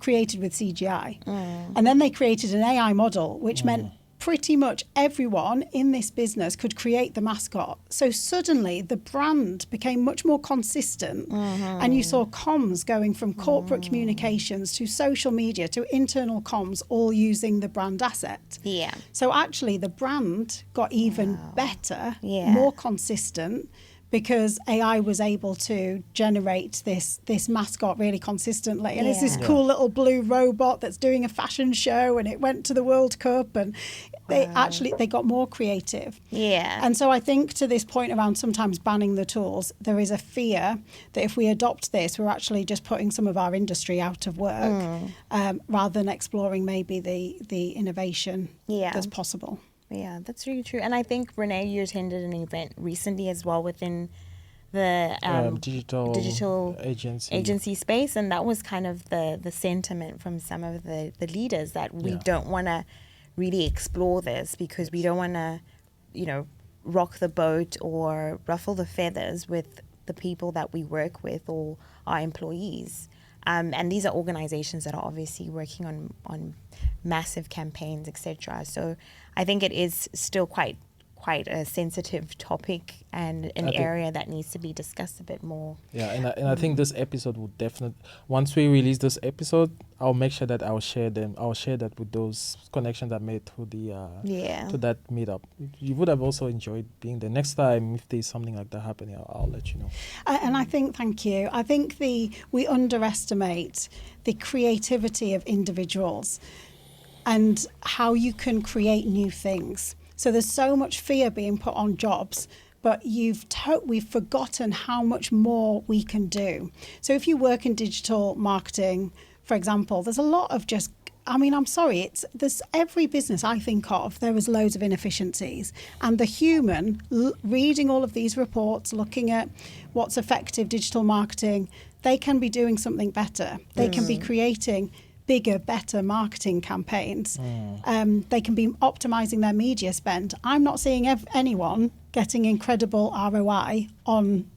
created with CGI. And then they created an AI model, which meant pretty much everyone in this business could create the mascot. So suddenly the brand became much more consistent, and you saw comms going from corporate communications to social media to internal comms, all using the brand asset. So actually the brand got even better, more consistent, because AI was able to generate this mascot really consistently. And it's this cool little blue robot that's doing a fashion show, and it went to the World Cup, and they got more creative. And so I think to this point around sometimes banning the tools, there is a fear that if we adopt this, we're actually just putting some of our industry out of work, rather than exploring maybe the innovation that's possible. Yeah, that's really true. And I think, Rene, you attended an event recently as well within the digital agency space. And that was kind of the sentiment from some of the leaders, that we don't want to really explore this because we don't want to, rock the boat or ruffle the feathers with the people that we work with or our employees. And these are organizations that are obviously working on massive campaigns, etc. So I think it is still quite a sensitive topic and an area that needs to be discussed a bit more. Yeah, and I think this episode will definitely, once we release this episode, I'll make sure that I'll share that with those connections I made through to that meetup. You would have also enjoyed being there. Next time, if there's something like that happening, I'll let you know. And I think, thank you. I think we underestimate the creativity of individuals and how you can create new things. So there's so much fear being put on jobs, but we've forgotten how much more we can do. So if you work in digital marketing, for example, there's a lot of I'm sorry, there's every business I think of, there was loads of inefficiencies. And the human reading all of these reports, looking at what's effective digital marketing, they can be doing something better. They can be creating bigger, better marketing campaigns. They can be optimizing their media spend. I'm not seeing anyone getting incredible ROI on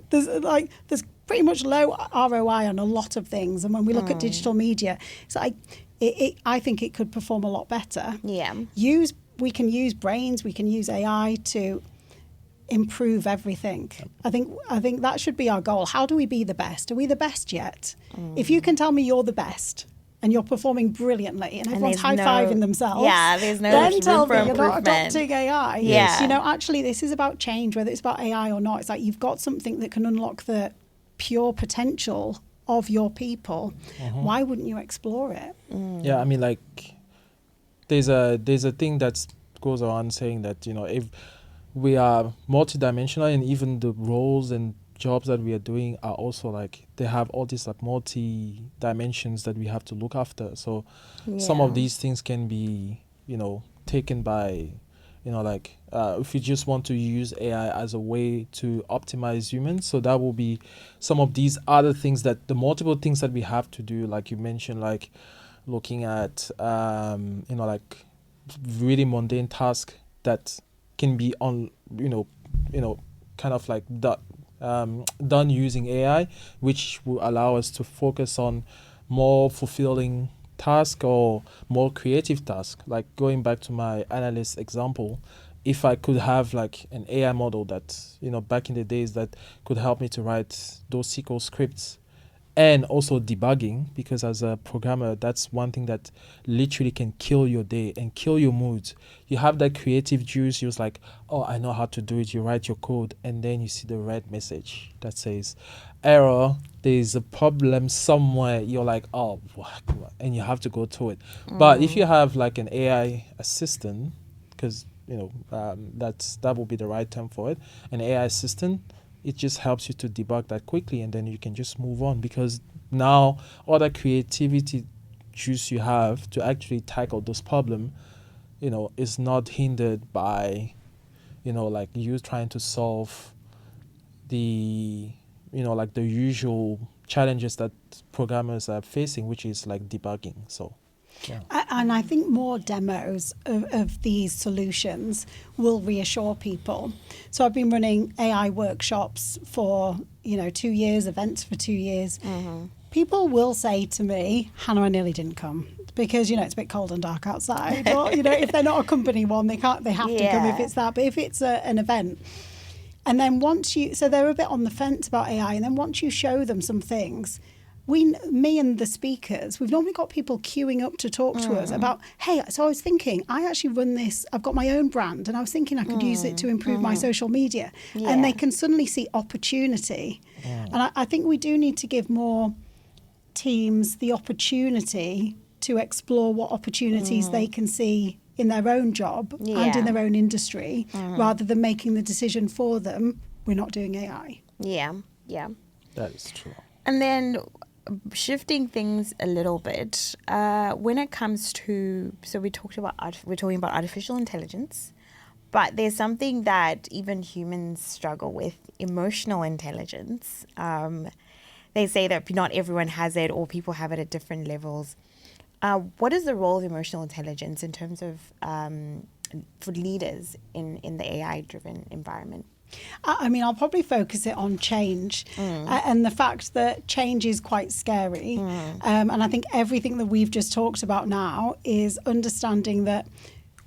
there's pretty much low ROI on a lot of things. And when we look at digital media, it's like I think it could perform a lot better. Yeah. We can use brains, we can use AI to improve everything. I think that should be our goal. How do we be the best? Are we the best yet? If you can tell me you're the best and you're performing brilliantly and everyone's high-fiving themselves, there's no then room tell for me you're not improvement. adopting AI. Yeah. You know, actually this is about change, whether it's about AI or not. It's like you've got something that can unlock the pure potential of your people. Why wouldn't you explore it? Yeah, I mean, like, there's a thing that goes around saying that, you know, if we are multidimensional and even the roles and jobs that we are doing are also like, they have all these like multi dimensions that we have to look after. So some of these things can be, you know, taken by, you know, like if you just want to use AI as a way to optimize humans. So that will be some of these other things, that the multiple things that we have to do, like you mentioned, like looking at, you know, like really mundane tasks that can be on, you know, kind of like done using AI, which will allow us to focus on more fulfilling task or more creative task. Like going back to my analyst example, if I could have like an AI model that, you know, back in the days that could help me to write those SQL scripts and also debugging, because as a programmer, that's one thing that literally can kill your day and kill your mood. You have that creative juice. You're like, oh, I know how to do it. You write your code and then you see the red message that says error. There's a problem somewhere. You're like, oh, and you have to go to it. But if you have like an AI assistant, because, you know, that will be the right term for it, an AI assistant, it just helps you to debug that quickly, and then you can just move on, because now all that creativity juice you have to actually tackle this problem, you know, is not hindered by, you know, like you trying to solve the, you know, like the usual challenges that programmers are facing, which is like debugging. So yeah. And I think more demos of these solutions will reassure people. So I've been running AI workshops for, 2 years, events for 2 years. People will say to me, Hannah, I nearly didn't come because, it's a bit cold and dark outside. Or, if they're not a company one, they have to come if it's that. But if it's an event, and then so they're a bit on the fence about AI. And then once you show them some things, me and the speakers, we've normally got people queuing up to talk to us about, hey, so I was thinking, I actually run this, I've got my own brand, and I was thinking I could use it to improve my social media. Yeah. And they can suddenly see opportunity. And I think we do need to give more teams the opportunity to explore what opportunities they can see in their own job and in their own industry, rather than making the decision for them, we're not doing AI. Yeah. That is true. And then shifting things a little bit, when it comes to, so we're talking about artificial intelligence, but there's something that even humans struggle with, emotional intelligence. They say that not everyone has it, or people have it at different levels. What is the role of emotional intelligence in terms of for leaders in the AI-driven environment? I mean, I'll probably focus it on change and the fact that change is quite scary. And I think everything that we've just talked about now is understanding that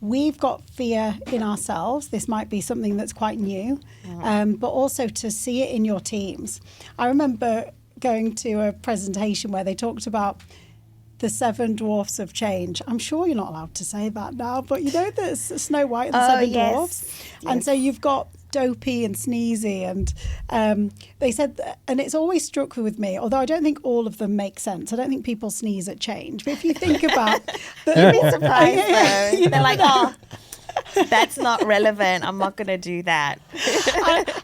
we've got fear in ourselves. This might be something that's quite new, but also to see it in your teams. I remember going to a presentation where they talked about the 7 dwarfs of change. I'm sure you're not allowed to say that now, but there's Snow White and the 7 dwarfs. And so you've got Dopey and Sneezy, and they said that, and it's always struck with me, although I don't think all of them make sense. I don't think people sneeze at change, but if you think about you'd be surprised though. They're like, oh, that's not relevant, I'm not going to do that.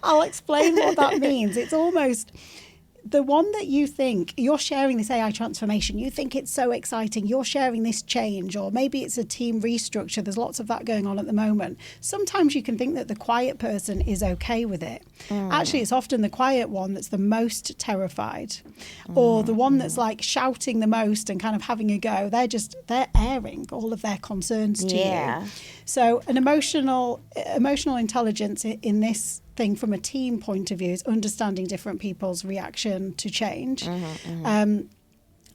I'll explain what that means. It's almost the one that you think you're sharing this AI transformation, you think it's so exciting, you're sharing this change, or maybe it's a team restructure, there's lots of that going on at the moment. Sometimes you can think that the quiet person is okay with it. Actually, it's often the quiet one that's the most terrified, or the one that's like shouting the most and kind of having a go. They're airing all of their concerns to you. So an emotional intelligence in this thing from a team point of view is understanding different people's reaction to change. And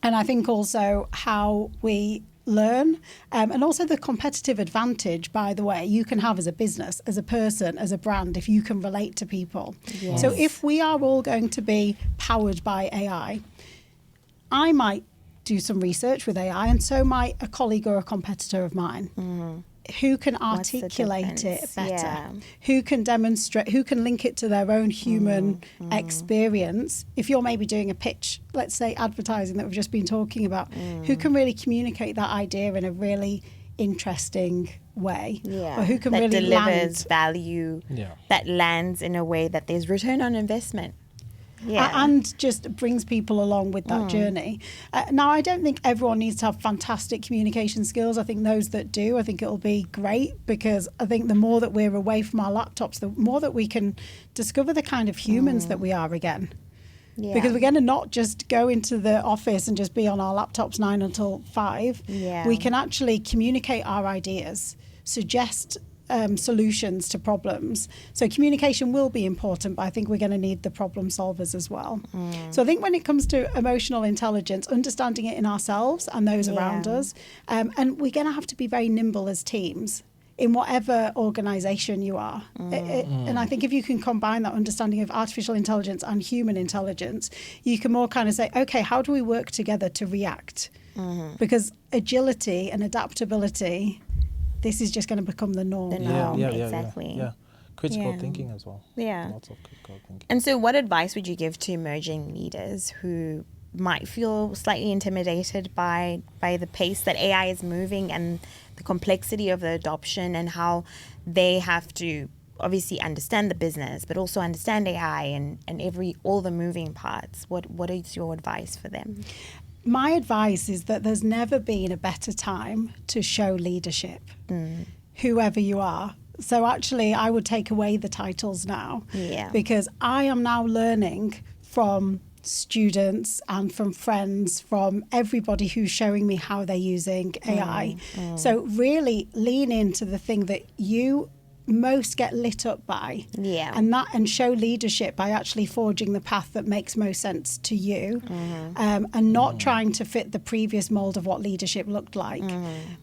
I think also how we learn, and also the competitive advantage, by the way, you can have as a business, as a person, as a brand, if you can relate to people. So if we are all going to be powered by AI, I might do some research with AI, and so might a colleague or a competitor of mine. Who can articulate it better, who can demonstrate, who can link it to their own human experience. If you're maybe doing a pitch, let's say advertising that we've just been talking about, who can really communicate that idea in a really interesting way, or who can that really delivers land value, that lands in a way that there's return on investment. And just brings people along with that journey. Now, I don't think everyone needs to have fantastic communication skills. I think those that do, I think it'll be great, because I think the more that we're away from our laptops, the more that we can discover the kind of humans that we are again. Because we're going to not just go into the office and just be on our laptops 9 until 5. We can actually communicate our ideas, suggest solutions to problems. So communication will be important, but I think we're going to need the problem solvers as well. So I think when it comes to emotional intelligence, understanding it in ourselves and those around us, and we're going to have to be very nimble as teams in whatever organisation you are. And I think if you can combine that understanding of artificial intelligence and human intelligence, you can more kind of say, okay, how do we work together to react? Because agility and adaptability, this is just going to become the norm. Exactly. Critical thinking as well. Lots of critical thinking. And so what advice would you give to emerging leaders who might feel slightly intimidated by the pace that AI is moving and the complexity of the adoption, and how they have to obviously understand the business but also understand AI and all the moving parts? What is your advice for them? My advice is that there's never been a better time to show leadership, whoever you are. So actually, I would take away the titles now, because I am now learning from students and from friends, from everybody who's showing me how they're using AI. So really lean into the thing that you most get lit up by, and show leadership by actually forging the path that makes most sense to you, and not trying to fit the previous mold of what leadership looked like,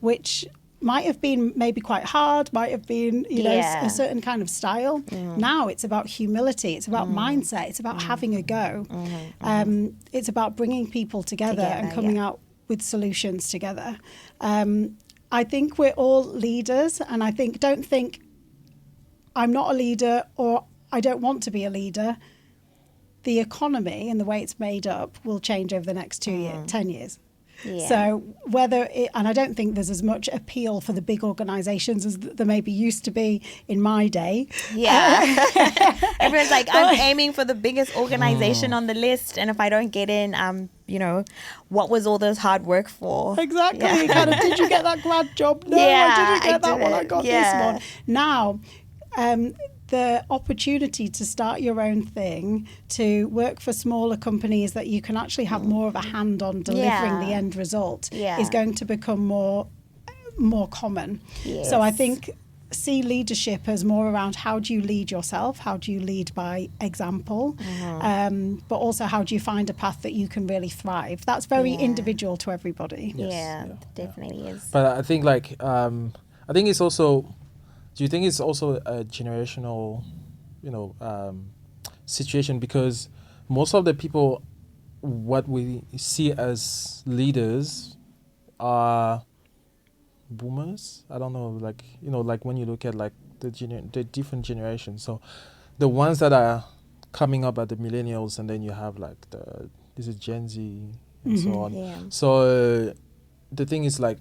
which might have been maybe quite hard, might have been a certain kind of style. Now it's about humility, it's about mindset, it's about having a go, it's about bringing people together and coming out with solutions together. I think we're all leaders, and I think don't think I'm not a leader or I don't want to be a leader. The economy and the way it's made up will change over the next 10 years. So and I don't think there's as much appeal for the big organisations as there maybe used to be in my day. Everyone's like, I'm aiming for the biggest organisation on the list, and if I don't get in, what was all this hard work for? Exactly. Kind of, did you get that grad job? No, I didn't get that one. I got this one. Now, the opportunity to start your own thing, to work for smaller companies that you can actually have more of a hand on delivering the end result, is going to become more common. So I think see leadership as more around how do you lead yourself, how do you lead by example, but also how do you find a path that you can really thrive. That's very individual to everybody. Definitely is. But I think I think it's also, do you think it's also a generational situation? Because most of the people what we see as leaders are boomers. I don't know, like when you look at like the different generations. So the ones that are coming up at the millennials, and then you have like this is Gen Z and so on. So the thing is, like,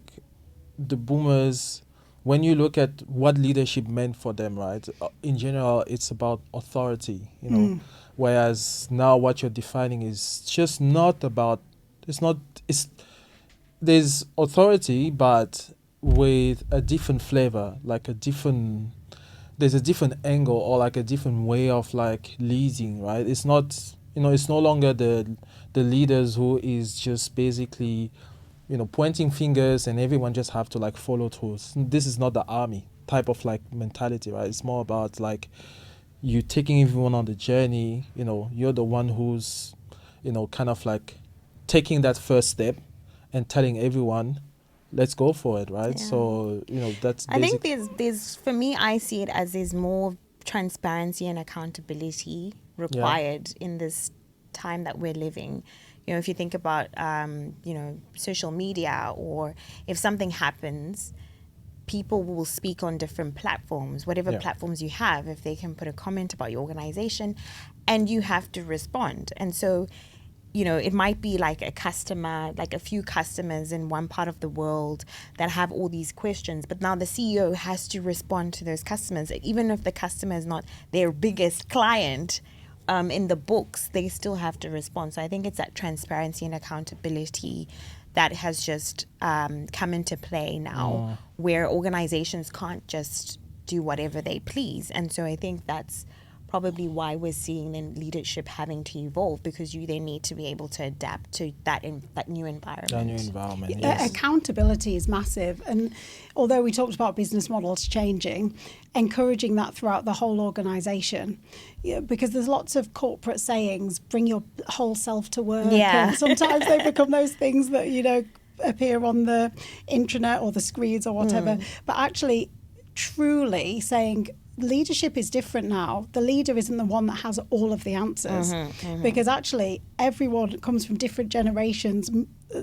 the boomers when you look at what leadership meant for them, right? In general, it's about authority, you know. Whereas now what you're defining is just not about. There's authority, but with a different flavor, like there's a different angle or like a different way of like leading, right? It's not, it's no longer the leaders who is just basically, pointing fingers and everyone just have to like follow through. This is not the army type of like mentality, right? It's more about like you taking everyone on the journey. You're the one who's, kind of like taking that first step and telling everyone, let's go for it, right? Yeah. So, that's I think there's for me, I see it as there's more transparency and accountability required in this time that we're living. If you think about, social media, or if something happens, people will speak on different platforms, whatever platforms you have, if they can put a comment about your organization, and you have to respond. And so, it might be like a customer, like a few customers in one part of the world that have all these questions, but now the CEO has to respond to those customers. Even if the customer is not their biggest client in the books, they still have to respond. So I think it's that transparency and accountability that has just come into play now, where organizations can't just do whatever they please. And so I think that's probably why we're seeing then leadership having to evolve, because you then need to be able to adapt to that new environment. That new environment, yes. Accountability is massive. And although we talked about business models changing, encouraging that throughout the whole organisation, because there's lots of corporate sayings, bring your whole self to work. Yeah. And sometimes they become those things that, appear on the intranet or the screens or whatever. But actually, truly saying, leadership is different now. The leader isn't the one that has all of the answers, because actually everyone comes from different generations,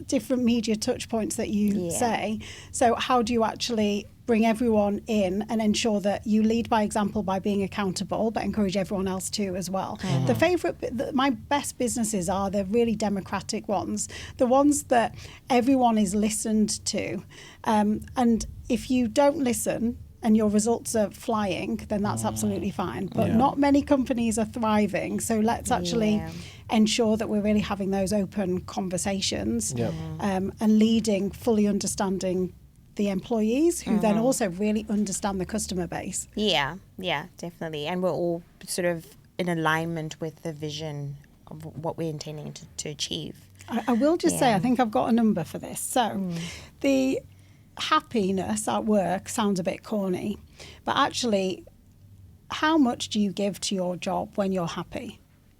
different media touch points that you say. So how do you actually bring everyone in and ensure that you lead by example by being accountable, but encourage everyone else to as well? My best businesses are the really democratic ones, the ones that everyone is listened to. And if you don't listen, and your results are flying, then that's absolutely fine. But not many companies are thriving. So let's actually ensure that we're really having those open conversations and leading, fully understanding the employees, who then also really understand the customer base. Yeah, definitely. And we're all sort of in alignment with the vision of what we're intending to achieve. I will just say, I think I've got a number for this. So the happiness at work sounds a bit corny, but actually, how much do you give to your job when you're happy?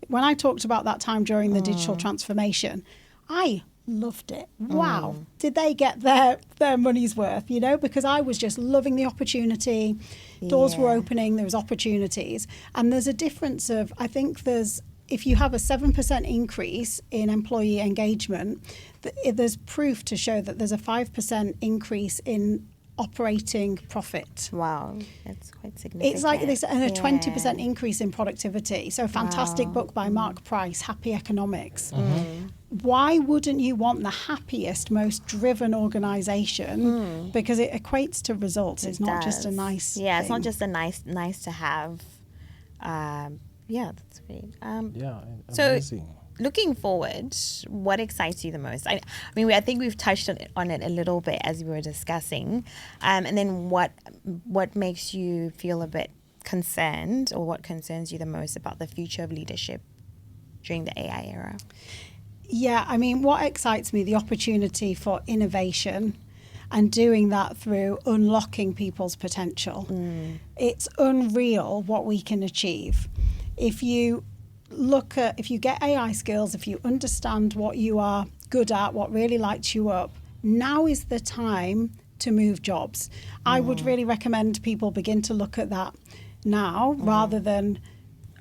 When I talked about that time during the digital transformation, I loved it. Wow. Did they get their money's worth, because I was just loving the opportunity. Doors were opening, there was opportunities. And there's a difference of, I think if you have a 7% increase in employee engagement, there's proof to show that there's a 5% increase in operating profit. Wow, that's quite significant. It's like this, and a 20% increase in productivity. So a fantastic book by Mark Price, Happy Economics. Why wouldn't you want the happiest, most driven organisation? Because it equates to results. It's not just a nice thing. It's not just a nice to have. That's great. Amazing. So, looking forward, what excites you the most? I think we've touched on it a little bit as we were discussing. And then what makes you feel a bit concerned, or what concerns you the most about the future of leadership during the AI era? Yeah, what excites me, the opportunity for innovation, and doing that through unlocking people's potential. It's unreal what we can achieve. If you get AI skills, if you understand what you are good at, what really lights you up, now is the time to move jobs. I would really recommend people begin to look at that now, rather than,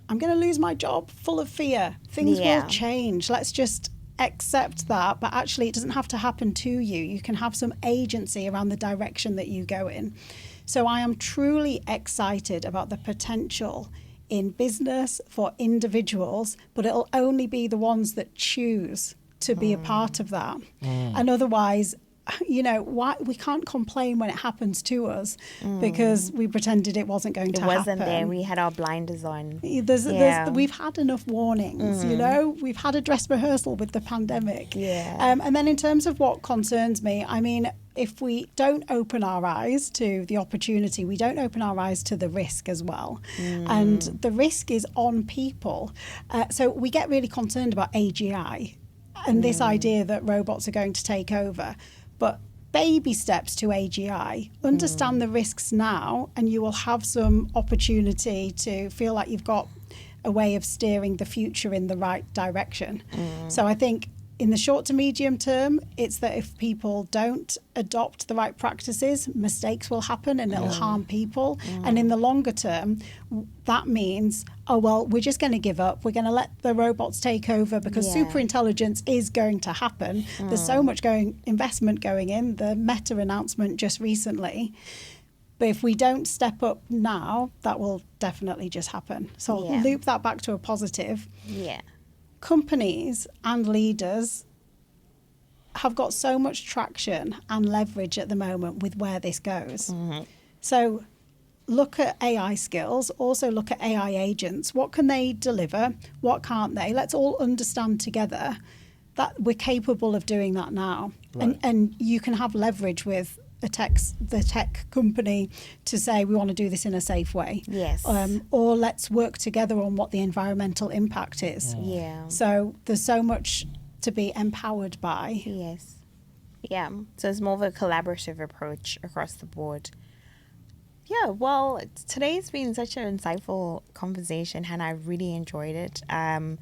I'm going to lose my job, full of fear. Things will change. Let's just accept that, but actually it doesn't have to happen to you. You can have some agency around the direction that you go in. So I am truly excited about the potential in business for individuals, but it'll only be the ones that choose to be a part of that. And otherwise, you know, why we can't complain when it happens to us because we pretended it wasn't going to happen. It wasn't there. We had our blinders on. We've had enough warnings, you know. We've had a dress rehearsal with the pandemic. Yeah. And then in terms of what concerns me, I mean, if we don't open our eyes to the opportunity, we don't open our eyes to the risk as well. And the risk is on people. So we get really concerned about AGI and this idea that robots are going to take over. But baby steps to AGI, understand the risks now, and you will have some opportunity to feel like you've got a way of steering the future in the right direction. So I think in the short to medium term, it's that if people don't adopt the right practices, mistakes will happen and it'll harm people. And in the longer term, that means, oh, well, we're just going to give up. We're going to let the robots take over because super intelligence is going to happen. There's so much investment going in, the Meta announcement just recently. But if we don't step up now, that will definitely just happen. So I'll loop that back to a positive. Yeah. Companies and leaders have got so much traction and leverage at the moment with where this goes. So look at AI skills, also look at AI agents. What can they deliver? What can't they? Let's all understand together that we're capable of doing that now. Right. And you can have leverage with the tech company to say we want to do this in a safe way. Yes. Or let's work together on what the environmental impact is. Yeah. So there's so much to be empowered by. Yes. Yeah. So it's more of a collaborative approach across the board. Yeah, well, today's been such an insightful conversation, and I really enjoyed it. I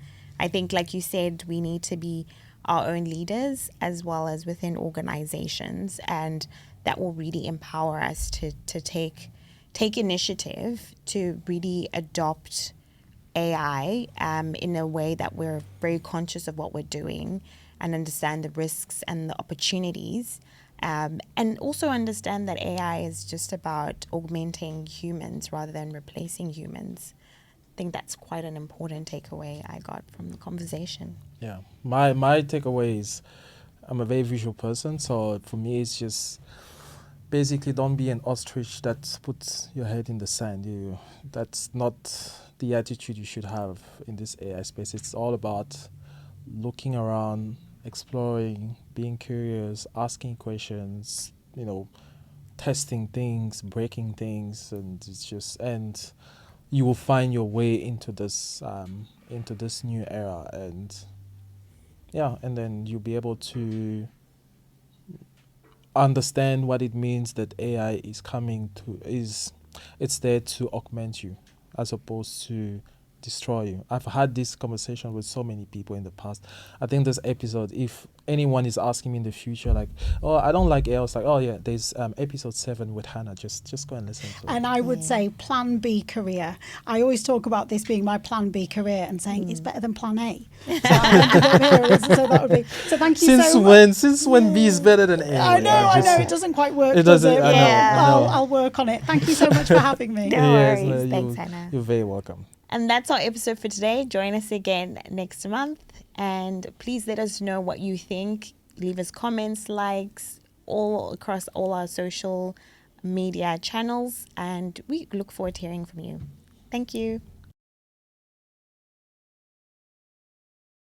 think, like you said, we need to be our own leaders as well as within organizations, and that will really empower us to take initiative to really adopt AI in a way that we're very conscious of what we're doing and understand the risks and the opportunities, and also understand that AI is just about augmenting humans rather than replacing humans. I think that's quite an important takeaway I got from the conversation. Yeah, my takeaway is I'm a very visual person, so for me it's just basically don't be an ostrich that puts your head in the sand. That's not the attitude you should have in this AI space. It's all about looking around, exploring, being curious, asking questions, testing things, breaking things, and you will find your way into this new era, and then you'll be able to understand what it means that AI it's there to augment you as opposed to destroy you. I've had this conversation with so many people in the past. I think this episode, if anyone is asking me in the future, like, oh, I don't like AI, I was like, oh yeah, there's episode 7 with Hannah. Just go and listen to it. And I would say plan B career. I always talk about this being my plan B career and saying it's better than plan A. So that would be. So thank you so much. Since when B is better than A? I know. It doesn't quite work. It doesn't. Does it? I know. I'll work on it. Thank you so much for having me. No worries. Thanks, Hannah. You're very welcome. And that's our episode for today. Join us again next month. And please let us know what you think. Leave us comments, likes, all across all our social media channels. And we look forward to hearing from you. Thank you.